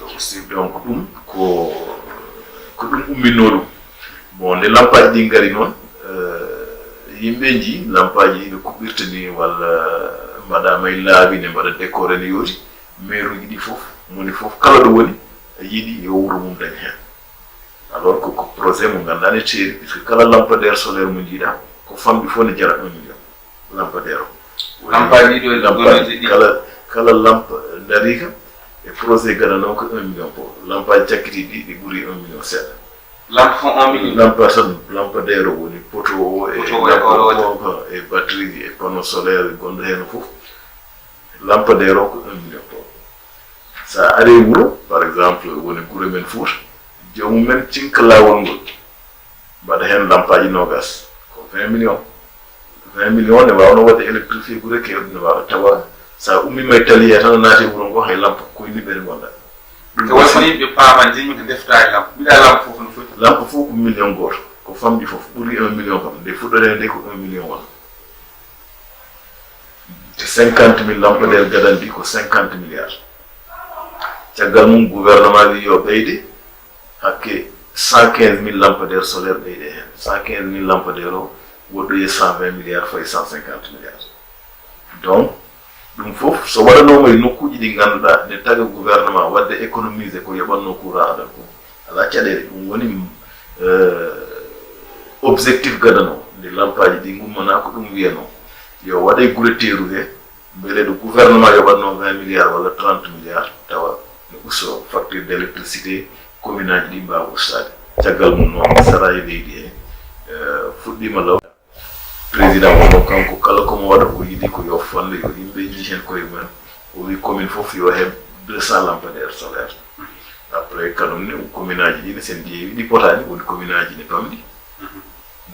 donc ɗum ko ɗum umminno ɗum bon nde lampaji ɗi ngari noon yimɓe jii lampaji ɗi kuɓɓirta ni walla mbaɗama e laabi ne mbaɗa décoré ne yooti maire uji ɗi fof moni fof kala ɗo woni yiiɗi yo wuro mum dañ hen alors que ko projet mo ganduɗa ne teeri puisque kala lampadaire solaire mo jiiɗa ko famɗi fof ne jara 1 million lampadaire o lampaji ɗo lampaji kala lampe dari kam e projet gadano ko 1 million po lampaji cakkitiɗi ɗi ɓuuri 1 million seeɗa lampe fo 1 million lampe tan lampadaire o woni poto o e batterie ji e panneau solaire gonɗo hen fof lampadaire o ko 1 million po sa ari wuro par exemple woni guure men Fouta jomum men cinka lawol ngol mbaɗa hen lampaji nogas ko 20 million 20 million ne wawno wadde électrifié guure kewɗe ne wawa tawa sa ummima e tali he tan naati wuro ngo hay lampe koye liɓɓere gonɗa so woni kono yimɓe paman jimmi ko deftaki lampe mbiɗa lampe fof no foti lampe fof ko million goto ko famɗi fof ɓuuri 1 million kam nde fuɗɗode nde ko 1 million wona te 50.000 lampadaire gadandi ko 50 milliards caggal mum gouvernement wi yo ɓeyde hakke 115.000 lampadaire solaire ɓeyde hen 115.000 lampadaire o woɗɗoye 120 milliards fayi 150 milliards donc ɗum fof so waɗanoma e nokkuji ɗi ganduɗa nde taga gouvernement wadde économisé ko yoɓanno courant aɗan ko ala caɗele ɗum woni objectif gadano nde lampaji ɗi gummana ko ɗum wiyano yo waɗe gure teerude beele ɗo gouvernement yoɓatno 20 milliards walla 30 milliards tawa no usto facture d' électricité commune aji ɗi mbawa ustade caggal mum noon sarayi leydi he fuɗɗima law président wono kanko kala komo waɗa ko yiɗi ko yo fonde yo yimɓe jii hen koye mumen o wi commune fof yo heɓ 200 lampadaire solaire après kanum ne commune aji ɗi ne sen ƴeewi ɗi potani woni commune aji ne pamɗi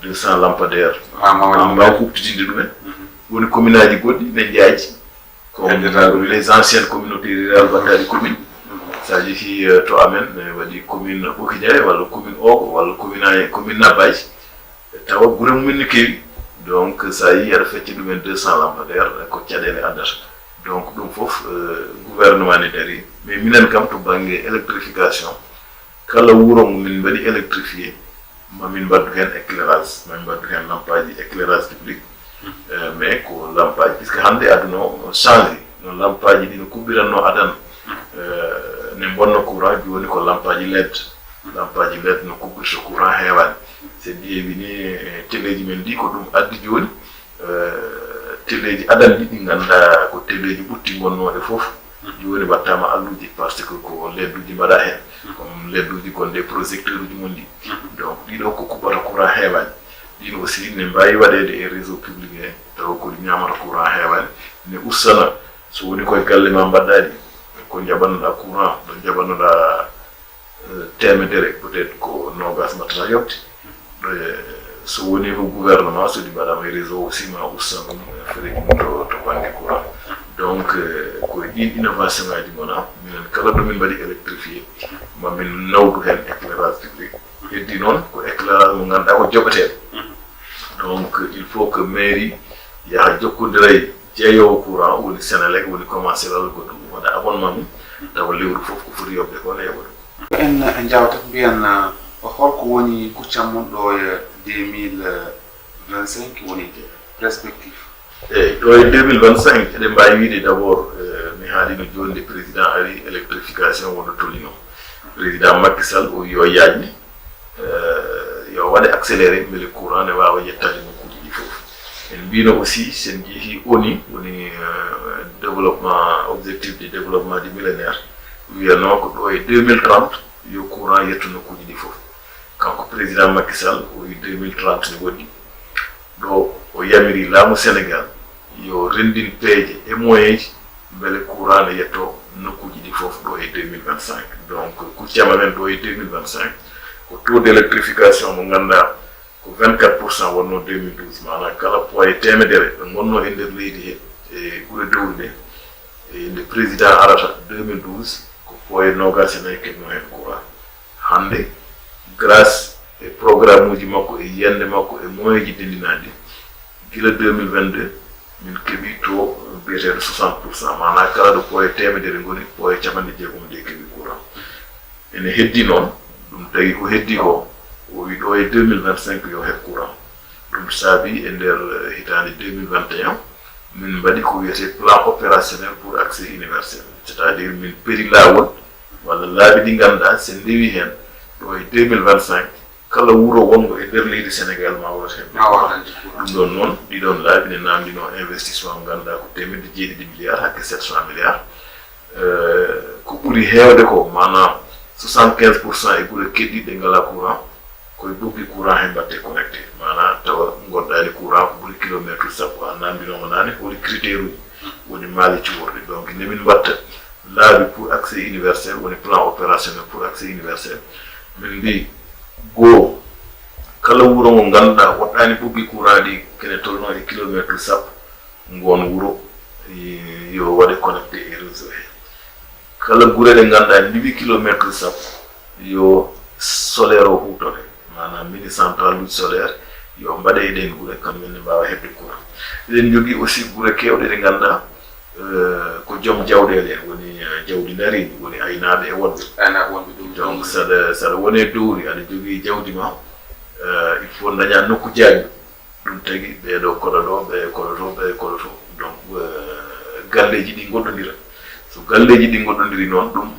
200 lampadaire mbawa huɓtitinde ɗumen woni commune aji goɗɗi ne jaaji comme les anciennes communautés rurales battali commune sa jeehi to amen ne waɗi commune ɓokidiaye walla commune ogo walla commune nabbaji tawa gure mumen ne keewi donc sa yi aɗa fecci ɗumen 200 lampadaire ko caɗele addata donc ɗum fof gouvernement ne dari mais minen kam to banggue électrification kala wuuro mo min mbaɗi électrifié mamin mbaddu hen éclairage mamin mbaddu hen lampaji éclairage public mais ko lampaji puisque hande aduna o changé no lampaji ɗi no kuɓɓiranno adana ne bonna courant joni ko lampaji led no kuɓɓirta courant heewani se ƴeewi ni téléji men ɗi ko ɗum addi joni téléji adan ɗi ɗi ganda ko téléji ɓutti gonnoɗe foof joni wattama alluji par ce que ko ledduji mbaɗa hen comme ledduji gonɗe projecteur uji mon ɗi donc ɗiɗo ko kuɓɓata courant heewani ɗin aussi ne mbawi waɗede e réseau public he tawa ko ñamata courant heewani ne ustana so woni koye galle ma mbaɗɗaɗi ko jaɓannoɗa courant ɗo jaɓannoɗa temedere peut être ko nogas mbattata yobde so woni ko gouvernement so ɗi mbaɗama e réseau aussi ma ustan ɗum fereji mum to banggue courant donc ko ɗin innovation ngaji gona minen kala ɗo min mbaɗi électrifié mamin nawdu hen éclairage public heddi noon ko éclairage mo ganduɗa ko joɓeteɗo donc il faut que mairie yaha jokkodiray jeeyowo courant woni Sénélec woni commencé walla goɗɗum waɗa abonnement mum tawa lewru fof ko foti yobde ko ne yoɓa ɗum en jawata mbiyan holko woni kuccam mon ɗo e 2025 woni perspective eyyi ɗo e 2025 eɗen mbawi wiide d' abord mi haalino joni nde président ari électrification wono tolino président Macky Sall o yo yajni yo waɗe accéléré beele courant ne wawa yettade nokkuji ɗi fof en mbino aussi sen jeehi ONU woni développement objectif de développement du millénaire wiyano ko ɗo e 2030 yo courant yetto nokkuji ɗi fof kanko président Macky Sall o wi 2030 ne woɗɗi ɗo o yamiri laamu Sénégal yo rendin peeje e moyen ji beele courant ne yetto nokkuji ɗi fof ɗo e 2025 donc kuccama men ɗo e 2025 ko taux d' électrification mo ganduɗa ko 24% wonno 2012 manam kala poye temedere ɓe gonno e nder leydi he e gure dowri ɗe e nde président arata 2012 ko poye nogas e nayyi keɓno hen courant hande grâce e programme uji makko e yiyande makko e moyen ji dendinaɗi gila 2022 min keeɓi to biyeteɗo 60% manam kala ɗo poye temedere goni poye capanɗe jeegom de keeɓi courant ene heddi noon ɗum tawi ko heddi ko o wi ɗo e 2025 yo heɓ courant ɗum saabi e nder hitande 2021 min mbaɗi ko wiyete plan opérationnel pour accès universel c' à dire min peri laawol walla laaɓi ɗi ganduɗa sen ndewi hen ɗo e 2025 kala wuuro wongo e nder leydi Sénégal ma wawata heɓ ɗum ɗon noon ɗiɗon laaɓi ne namdino investissement mo ganduɗa ko temedde jeeɗiɗi milliards hakke 700 milliards ko ɓuuri heewde ko manam 75% e gure keddiɗe ngala courant koye ɓoggi courant he mbatte connecté manam tawa gonɗani courant ko ɓuuri kilométre sappo a namdinomo nane woni critére uji woni maali cuworɗe donc nemin mbatta laabi pour accès universel woni plan opérationnel pour accès universel min mbi goo kala wuuro ngo ganduɗa woɗɗani ɓoggi courant ɗi kene tolno e kilométre sappo ngon wuuro yo waɗe connecté e réseau he kala gure ɗe ganduɗa ndiɓi kilométre sappo yo solaire o hutore manam mini central uji solaire yo mbaɗe e ɗen gure kamɓe ne mbawa heɓde courant eɗen jogui aussi gure kewɗe ɗe ganduɗa ko joom jawɗele en woni jawdi dariji woni aynaɓe e wonɓe donc saɗa wone dowri aɗa jogui jawdi ma il faut daña nokku jaajɗo ɗum tagui ɓeɗo koɗo ɗo ɓe koɗo to ɓe koɗo to donc galleji ɗi goɗɗodira so galleji ɗi goɗɗodiri noon ɗum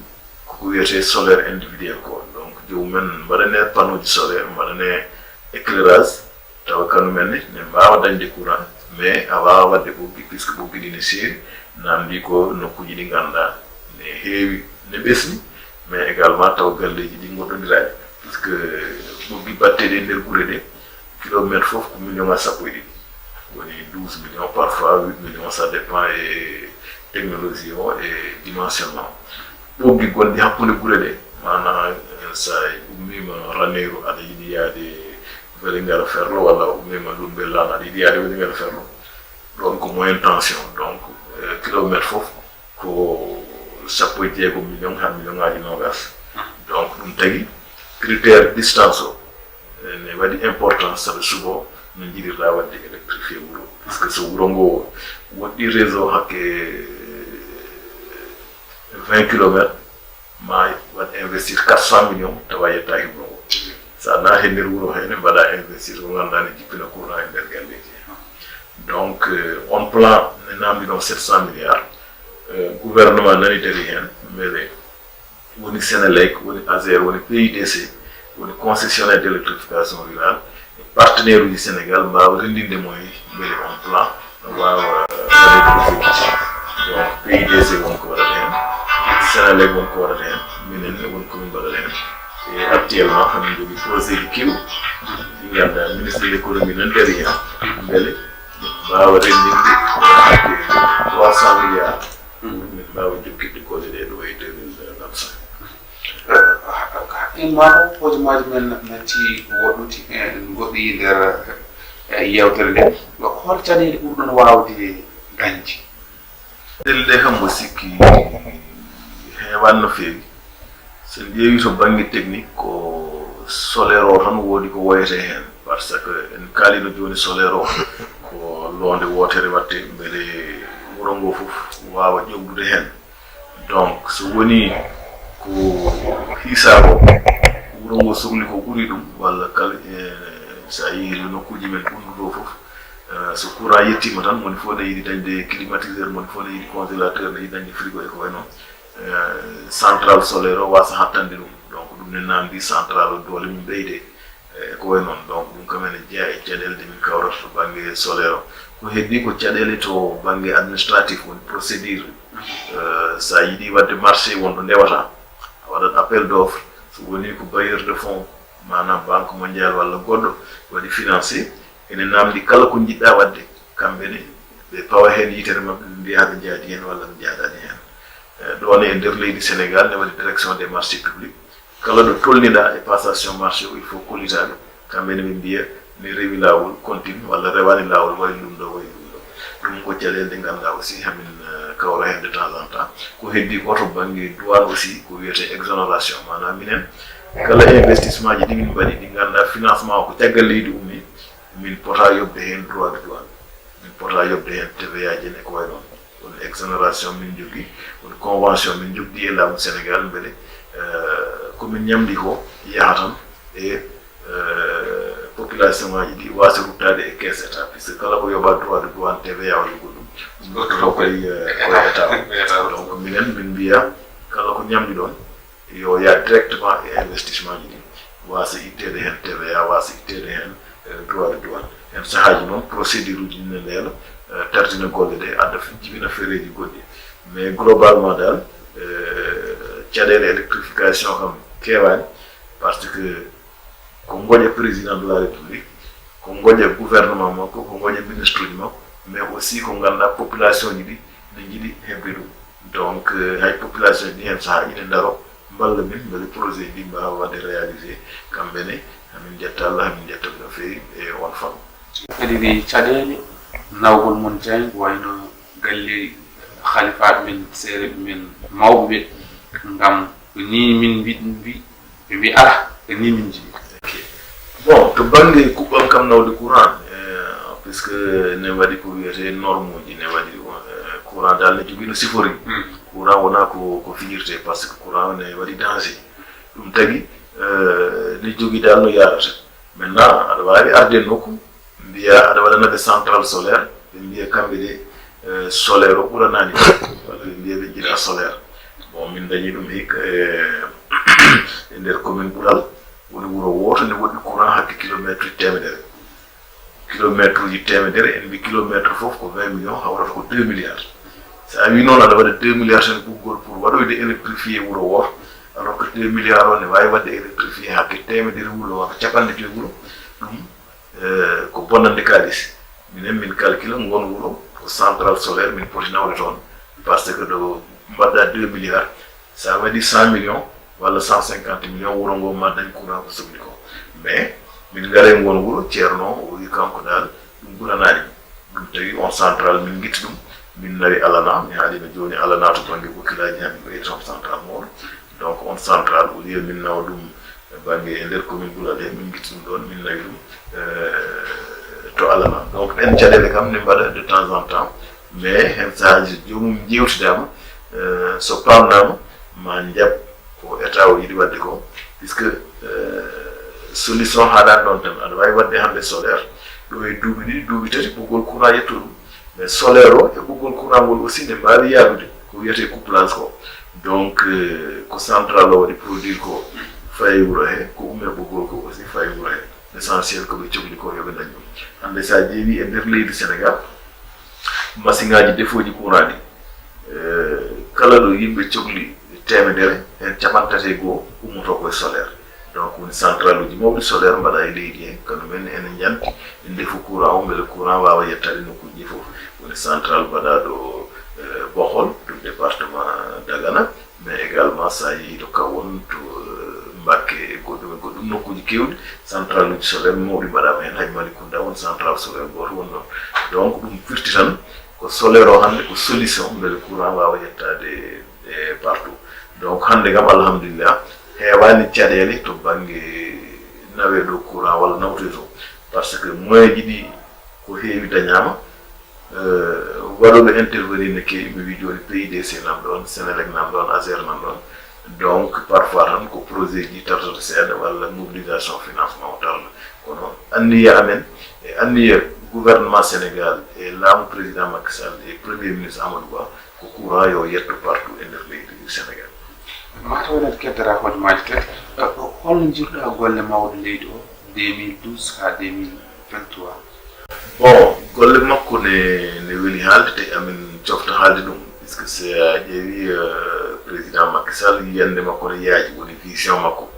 koko wiyete solaire individuel ko donc jomumen mbaɗane panneau ji solaire mbaɗane éclairage tawa kanu men ne mbawa dañde courant mais a wawa wadde ɓoggi puisque ɓoggi ɗi ne seeri namdi ko nokkuji ɗi ganduɗa ne heewi ne ɓesni mais également taw galleji ɗi goɗɗodiraɗi puisque ɓoggi batteɗe e nder guure ɗe kilométre fof ko million sappo e ɗiɗi woni 12 millions parfois 8 millions ça dépend e technologie o e dimensionnement ɓoggi gonɗi hakkude guure ɗe mana sa ummima Ranérou aɗa yiɗi yaade Vélingara Ferlo walla ummima Lumbelan aɗa yiɗi yaade Vélingara Ferlo ɗon ko moyen tension donc kilomètre fof ko sappo e jeegom million ha million ngaji nogas donc ɗum tagi critère distance o ne waɗi importance saɗa subo no jiɗirɗa wadde électrifié wuro par ce que so wuro ngo woɗɗi réseau hakke 20 kilométres ma waɗ investir 400 millions tawa yettaki wuro ngo sa naati nder wuro hene mbaɗa investir ko ganduɗa ne jippina courant e nder galleji donc on plan ne namdi ɗon 700 milliards gouvernement nani dari hen beele woni Sénélec woni ASER woni PIDC woni concessionnaire d' électrification rurale partenaire uji Sénégal mbawa rendinde moye beele on plan no wawa waɗede exécution donc PIDC wonko waɗata hen Sénélec wonko waɗata hen minen woni komin mbaɗata hen et actuellement hamin jogui projet ji kew ɗi ganduɗa ministre de l' économie nan dari hen beele mbawa rendinde hakke 300 milliards min mbawa jokkidde golle ɗe ɗo e 2025 haqqilma ɗo hojomaji men natti woɗɗuti en goɗɗi nder yewtere nde hol caɗele ɓurɗon wawde dañde caɗele ɗe kam mo sikki heewan no feewi so ƴeewi to banggue technique ko solaire o tan woodi ko woyete hen par ce que en kaalino joni solaire o ko londe wotere watte beele wuro ngo fof wawa ƴoggude hen donc so woni ko hiisako wuro ngo sohli ko ɓuuri ɗum walla kala sa yeehi nokkuji men ɓurduɗo fof so courant yettima tan moni fof ne yiɗi dañde climatiseur moni fof ne yiɗi congélateur ne yiɗi dañde frigo e ko way noon central solaire o wasa hattande ɗum donc ɗum ne namdi central o doole mum ɓeyde e ko way noon donc ɗum kam ene jeeya e caɗele ɗe min kawrata to banggue solaire o ko heddi ko caɗele to banggue administratif woni procédure sa yiɗi wadde marché wonɗo ndewata a waɗat appel d' offre so woni ko bailleur de fonds manam banque mondial walla goɗɗo waɗi financé ene namdi kala ko jiɗɗa wadde kamɓene ɓe pawa hen yitere mabɓe ɓe mbiya ɓe jaadi hen walla ɓe jaadani hen ɗon e nder leydi Sénégal ne waɗi direction des marchés publics kala ɗo tolniɗa e passation marché o il faut kollitaɓe kamɓene ɓe mbiya mi rewi lawol continue walla rewani lawol wayi ɗum ɗo wayi ɗum ɗo ɗum ko caɗele ɗe ganduɗa aussi hamin kawra hen de temps en temps ko heddi ko to banggue douane aussi ko wiyete exonération manam minen kala investissement ji ɗi min mbaɗi ɗi ganduɗa financement o ko caggal leydi ummi min pota yobde hen droit de douane min pota yobde hen TVA ji e ko way noon won exonération min jogui won convention min jogdi e laamu Sénégal beele komin ñamdi ko yaha tan e population ngaji ɗi wasa ruttade e caisse état puisque kala ko yoɓa droit de douane TVA walla goɗɗum ɗum koye état donc minen min mbiya kala ko ñamdi ɗon yo ya directement e investissement ji ɗi wasa ittede hen TVA wasa ittede hen droit de douane hen sahaji noon procédure uji ne leela tartina golle ɗe adda jibina feereji goɗɗi mais globalement dal caɗele électrification kam kewani par ce que ko goƴa président de la république ko goƴa gouvernement makko ko goƴa ministre uji makko mais aussi ko ganduɗa population ji ɗi ne jiiɗi heɓde ɗum donc hay population ji ɗi hen saaha ine daro mballa min beele projet ɗi mbawa wadde réalisé kamɓene hamin jetta Allah hamin jettaɓe no feewi e on fam kadi wi caɗele nawgol mon dieng wayno galle khalifaɓe men seereɓe men mawɓe ɓe ngam ni min mbi ɓe mbi ala e ni min jiɗi bon to banggue kuɓɓam kam nawde courant puisque ne waɗi ko wiyete norme uji ne waɗi courant dal ne jogui no sifori courant wona ko fijirte par ce que courant ne waɗi danger ɗum tagui ne jogui dal no yarata maintenant aɗa wawi arde nokku mbiya aɗa waɗanaɓe central solaire ɓe mbiya kamɓe ɗe solaire o ɓuranani walla ɓe mbiya ɓe jiiɗa solaire bon min dañi ɗum hikka e nder commune ɓuural woni wuro woto ne woɗɗi courant hakke kilométre kilomètre temedere kilomètre uji temedere en mbi kilomètre fof ko 20 millions hawrata ko 2 milliards sa wi noon aɗa waɗa 2 milliards tan ɓuggol pour waɗoyde électrifié wuro woto alors que 2 milliards o ne wawi wadde électrifié hakke temedere wuro woto capanɗe joyi wuro ɗum ko bonnande kalis minen min calcule ngon wuro ko central solaire min poti nawde toon parce que ɗo mbaɗɗa 2 milliards sa waɗi 100 millions walla 150 millions wuro ngo ma dañ courant ko sohli ko mais min ngare ngon wuro ceerno o wi kanko dal ɗum ɓuranani ɗum tawi on central min guitti ɗum min nawi alana mi haalino joni alana to banggue ɓokkilaji han ɓe ton central mawɗo donc on central au lieu min nawa ɗum banggue e nder commune ɓuurade min guitti ɗum ɗon min nawi ɗum to alana donc ɗen caɗele kam ne mbaɗa de temps en temps mais hen sahaji jomum jewtidama so pamnama ma jaab ko état o yiɗi wadde ko puisque solution haɗani ɗon tan aɗa wawi wadde hande solaire ɗo e duuɓi ɗiɗi duuɓi tati ɓoggol courant yetto ɗum mais solaire o e ɓoggol courant ngol aussi ne mbawi yadude ko wiyete couplage ko donc ko central o waɗi produire ko fayi wuro he ko umme ɓoggol ko aussi fayi wuro he l' essentiel ko ɓe cohli ko yoɓe dañ ɗum hande sa ƴeewi e nder leydi sénégal machine ngaji defoji courant ɗi kala ɗo yimɓe cohli temedere hen capantate goo ummoto koye solaire donc woni central uji mawɗi solaire mbaɗa e leydi he kañumen ene janti e ndefu courant o beele courant wawa yettade nokkuji fof woni central mbaɗa ɗo bohol to département dagana mais également sa yeehi to kawon to mbakke e goɗɗum nokkuji kewɗi central uji solaire mawɗi mbaɗama hen hay malikunda won central solaire goto won ɗon donc ɗum firti tan ko solaire o hande ko solution beele courant wawa yettade e partout donc hande kam alhamdulillah heewani caɗele to banggue nawe ɗo courant walla nawtoy to par ce que moyen ji ɗi ko heewi dañama waɗoɓe intervenir ne keewi mi wi joni PIDC nam ɗon Sénélec nam ɗon ASER nam ɗon donc parfois tan ko projet ji tartoto seeɗa walla mobilisation financement o tarla kono anniya amen e anniya gouvernement sénégal e laamu président Macky Sall e premier ministre Amadou Ba ko courant yo yetto partout e nder leydi sénégal mata wonat keddora hojomaji kadi holno jirɗa golle mawɗo leydi o 2012 ha 2023 bon golle makko ne weli haalde te amin cofta haalde ɗum puisque c'est a ƴeewi président Macky Sall yiyande makko ne yaaji woni vision makko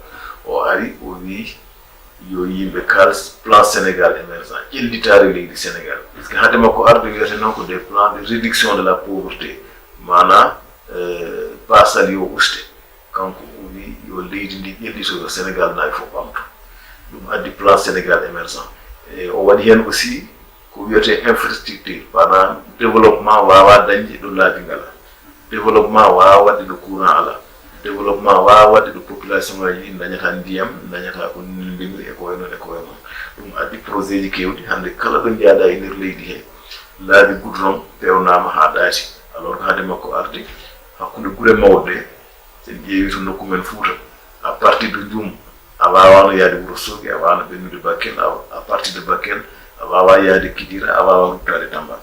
o ari o wi yo yimɓe kal plan sénégal émergent ƴellitare leydi sénégal puisque hade makko arde wiyete noon ko des plans de réduction de la pauvreté mana basal yo uste kanko o wi yo leydi ndi ƴellito yo sénégal nayi fof ɓamto ɗum addi plan sénégal émergent e o waɗi hen aussi ko wiyete infrastructure mana développement wawa dañde ɗo laabi ngala développement wawa waɗde ɗo courant ala développement wawa waɗde ɗo population ngaji ɗi dañata ndiyam dañata ko ndemri e ko way noon e ko way noon ɗum addi projet ji kewɗi hande kala ɗo jaaɗa e nder leydi he laabi goudron pewnama ha ɗaati alors que hade makko arde hakkude guure mawɗe sen ƴeewi to nokku men Fouta à partir de Ndioum a wawano yaade Wourossogui a wawano ɓennude Bakel à partir de Bakel a wawa yaade Kidira a wawa ruttade Tamba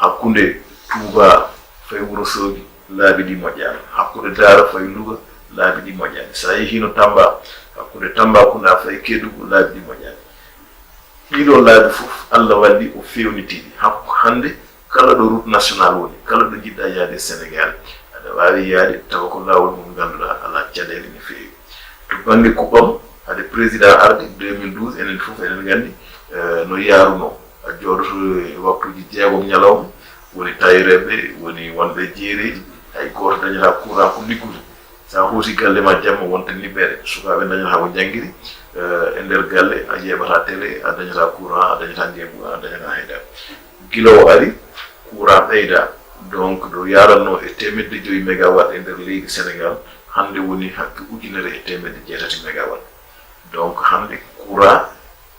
hakkude Touba fay Wourossogui laabi ɗi moƴƴani hakkude Dara fay Louga laabi ɗi moƴƴani sa yehino Tamba hakkude Tambacounda fay Kédougou laabi ɗi moƴƴani ɗiɗo laabi fof Allah walli o fewnitiɗi hande kala ɗo route national woni kala ɗo jiɗɗa yaade Sénégal aɗa wawi yaade tawa ko lawol mum ganduɗa ala caɗele no fewi to banggue kuɓɓam hade président arde 2012 enen fof eɗen gandi no yaruno a jooɗoto e waktuji jeegom ñalawma woni tayireɓe woni wonɓe jeereji hay goto dañata courant ko liggude sa hooti galle ma jamma wonta niɓɓere sukaɓe dañata ko jangguiri e nder galle a yeɓata télé a dañata courant a dañata ngebu a dañata hayda guila o ari courant ɓeyda donc ɗo yaranno e 500 mégawatt e nder leydi sénégal hande woni hakke ujunere e jeetati mégawatt donc hande courant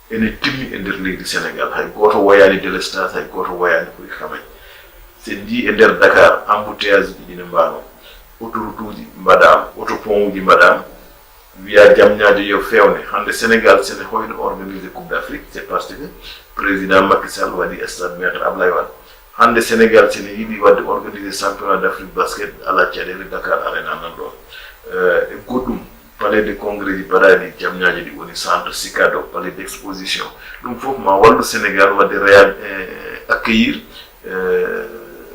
ene timmi e nder leydi sénégal hay goto wayani délestage hay goto wayani koye kamañ sen ji e nder Dakar embouteillage uji ɗine mbano autoroute uji mbaɗama autopont uji mbaɗama wiya jamñaji yo fewne hande sénégal sene hoyno organisé coupe d' afrique c'est parce que président Macky Sall waɗi stade maître Ablaye Wade hande sénégal sene yiɗi wadde organisé championnat d' afrique basket ala caɗele Dakar arena nan ɗon e goɗɗum palais de congrès di baɗaɗi jamñaji ɗi woni centre Sicado palais d'exposition ɗum fof ma wallu Sénégal wadde accueillir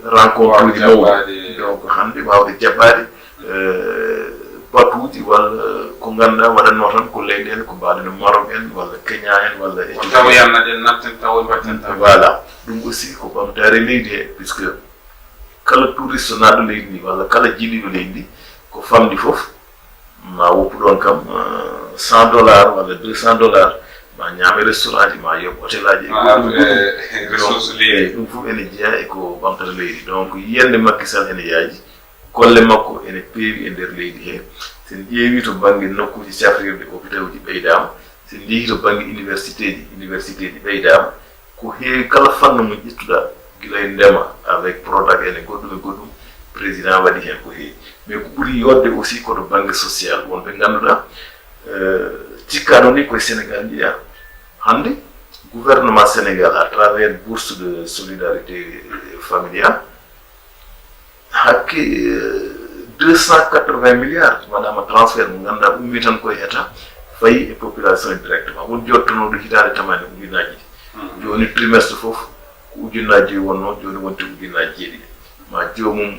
rencontre uji mawɗi donc hannde wawde jaɓɓade batuuji walla ko ganduɗa waɗanno tan ko leyɗele ko mbaɗeno Maroc en walla Kenya en walla tawa yannaɗen natten taw mbatten taw voilà ɗum aussi ko ɓamtare leydi he puisque kala touriste so naɗo leydi ndi walla kala jiɗiɗo leydi ndi ko famdi fof ma woppu ɗon kam $100 walla $200 ma ñaame restaurant ji ma yoɓ hôtel aji ressource leydi ɗum fof ene jeeya e ko ɓamtata leydi donc yiyande Macky Sall ene yaaji golle makko ene peewi e nder leydi he sen ƴeewi to banggue nokkuji safrirde hôpital uji ɓeydama sen jeehi to banggue université ji ɓeydama ko heewi kala fannu mo ƴettuɗa gila e ndema avec Prodac ene goɗɗum président waɗi hen ko heewi mais ko ɓuuri yodde aussi koto banggue social wonɓe ganduɗa cikkaɗo ni koye Sénégal jiiya hande gouvernement Sénégal à travers bourse de solidarité familiale hakke 280 milliards waɗama transfert mo ganduɗa ummi tan koye état fayi e population directement won jottonoɗo hitande tamani ujunnaji ɗi joni trimestre foof ko ujunnaji joyi wonno joni wonti ujunnaji jeeɗiɗi ma jomum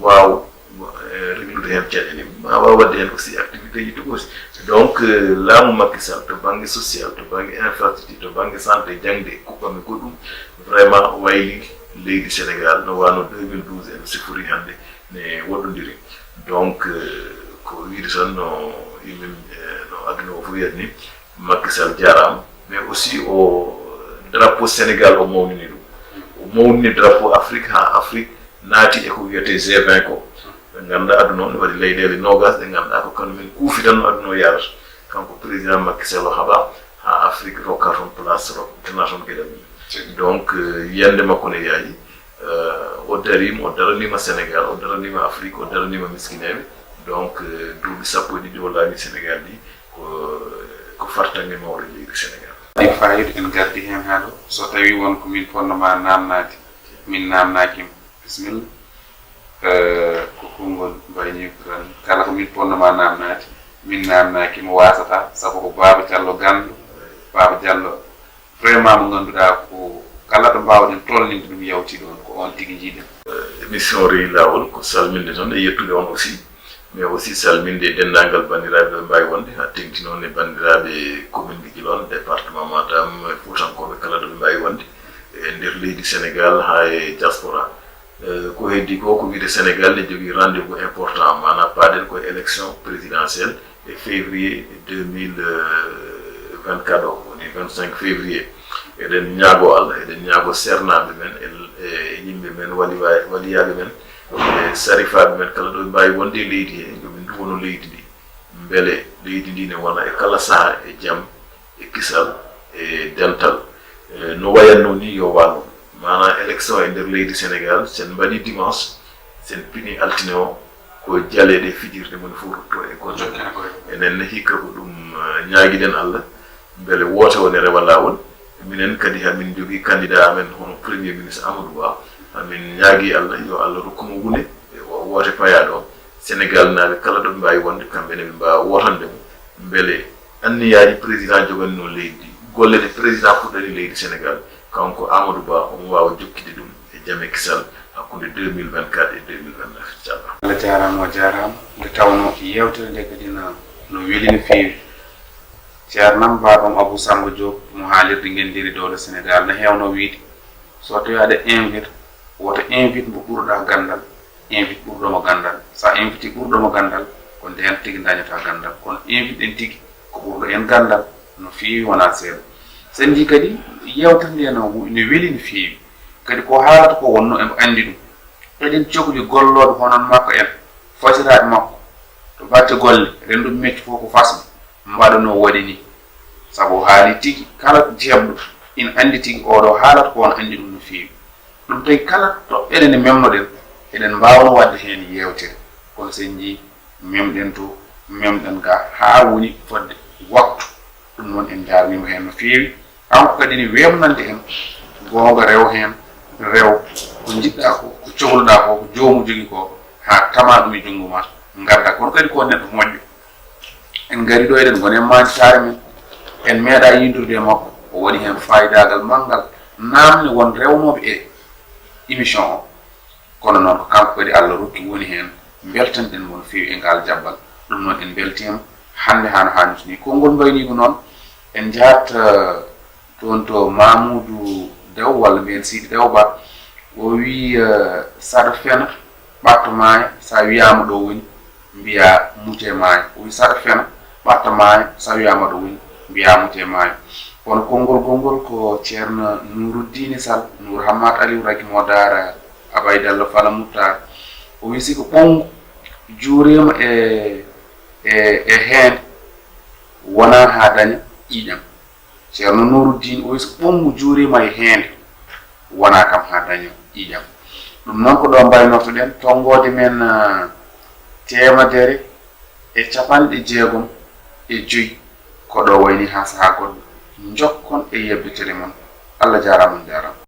waw reglude hen caɗele ma waw wadde hen aussi activité ji ɗum aussi donc laamu Macky Sall to banggue social to banggue infrastructure to banggue santé jangde kuɓɓame goɗɗum vraiment wayli leydi Sénégal no wano 2012 en sifori hande ne woɗɗodiri donc ko wiide tan no yimɓe no aduna o fof wiyata ni Macky Sall jarama mais aussi o drapeau Sénégal o mawnini ɗum o mawnini drapeau Afrique ha Afrique naati e ko wiyete G20 ko ɓe ganduɗa aduna o ne waɗi leyɗele nogas ɗe ganduɗa ko kañumen kuufi tan no aduna o yarata kanko président Macky Sall o haaɓa ha Afrique rokka toon place rokna toon gueɗal mum donc yiyande makko ne yaaji o darima o daranima Sénégal o daranima Afrique o daranima miskineɓe donc duuɓi sappo e ɗiɗi o laaɓi Sénégal ɗi ko fartange mawɗo leydi Sénégal ɗi fayida en gardi hen ha ɗo so tawi wonko min fonnoma namnade min namnakima bisimilla ko konngol mbayni tan kala ko min fonnoma namnade min namnakima wasata saabu ko Baba Diallo gandu Baba Diallo vraiment mo ganduɗa ko kala ɗo mbawɗen tolninde ɗum yawti ɗon ko on tigui jiiɗen émission rewi lawol ko salminde tan e yettude on aussi mais aussi salminde dendagal bandiraɓe ɓe mbawi wonde ha tengti noon e bandiraɓe commune ji Djilor département Matam e Foutankoɓe kala ɗo ɓe mbawi wonde e nder leydi Sénégal ha e diaspora ko heddi ko wiide Sénégal ne jogui rendez-vous important mana paɗen koye élection présidentielle e février 2024 o woni 25 février eɗen ñaago Allah eɗen ñaago sernaɓe men e yimɓe men waliyaɓe men e sarifaɓe men kala ɗo mbawi wonde leydi he yomin duwono leydi ndi beele leydi ndi ne wona e kala saaha e jaam e kisal e dental no wayanno ni yo wallu mana élection e nder leydi Sénégal sen mbaɗi dimanche sen pini altine o ko jaleɗe fijirde moni fof rutto e goto enen hikka ko ɗum ñaaguiɗen Allah beele woto woni rewa lawol minen kadi hamin jogui candidat amen hono premier ministre Amadou Ba hamin ñaagui Allah yo Allah rokkumo wune e wote payaɗo o Sénégal naaɓe kala ɗo ɓe mbawi wonde kamɓene ɓe mbawa wotande mo beele anniyaji président joganno leydi golle de président fuɗɗani leydi Sénégal kanko Amadou Ba omo wawa jokkide ɗum e jaame kisal hakkude 2024 e 2029 inchallah Allah jarama o jarama nde tawno yewtere nde kadi no weeli no fewi ceernam babam Abou Samba Diop mo haalirde gendiri dowle Sénégal no hewno wiide so tawi aɗa invite woto invite mo ɓurɗa gandal invite ɓurɗomo gandal sa invite ɓurɗomo gandal ko nden tigui dañata gandal kono invite ɗen tigui ko ɓurɗo en gandal no fewi wona seeɗa sen ji kadi yewtere nde no weeli no fewi kadi ko haalata ko wonno eɓe andi ɗum eɗen cohli golloɓe honon makko en fasiraɓe makko to batte golle rendu mecce fof ko fasma mbaɗano waɗi ni saabu haali tigui kala jeebɗo ina andi tigui oɗo haalata ko on andi ɗum no fewi ɗum tawi kala to eɗene memnoɗen eɗen mbawno wadde hen yewtere kono sen jii memɗen to memɗen ga ha woni fodde waktu ɗum noon en jarnima hen no fewi kanko kadi ne wemnande en gonga rew hen rew ko jiɗɗa ko cohluɗa ko jomum jogui ko ha tama ɗum e junggo ma garda kono kadi ko neɗɗo moƴƴo en ngari ɗo eɗen goni e mancitare men en meeɗa yidurde e makko o waɗi hen fayidagal mangal namni won rewnoɓe e émission o kono noon ko kanko kadi Allah rokki woni hen beltanɗen mo no fewi e ngal jabbal ɗum noon en beltima hande hano hanniti ni konngol mbaynigo noon en jahat toon to Mamoudou Dew walla mbiyen Sidi Dew Ba o wi saɗa fena ɓatto maaya sa wiyama ɗo woni mbiya mute maayo o wi saɗa fena ɓatta maayo sa wiyama ɗo woni mbiya mute maayo kono konngol gongol ko ceerno Nouruddine Sall Nour Hammat Aliou Ragimo Dara Abaydallah Fala Moutar o wi siko ɓongu juurima e heende wona ha daña ƴiƴam ceerno Nouruddine o wi so ɓongu juurima e heende wona kam ha daña ƴiƴam ɗum noon ko ɗo mbaynortoɗen tonggode men temedere e capanɗe jeegom e joyi ko ɗo wayni ha saha goɗɗo jokkon e yebbitere mon Allah jarama jarama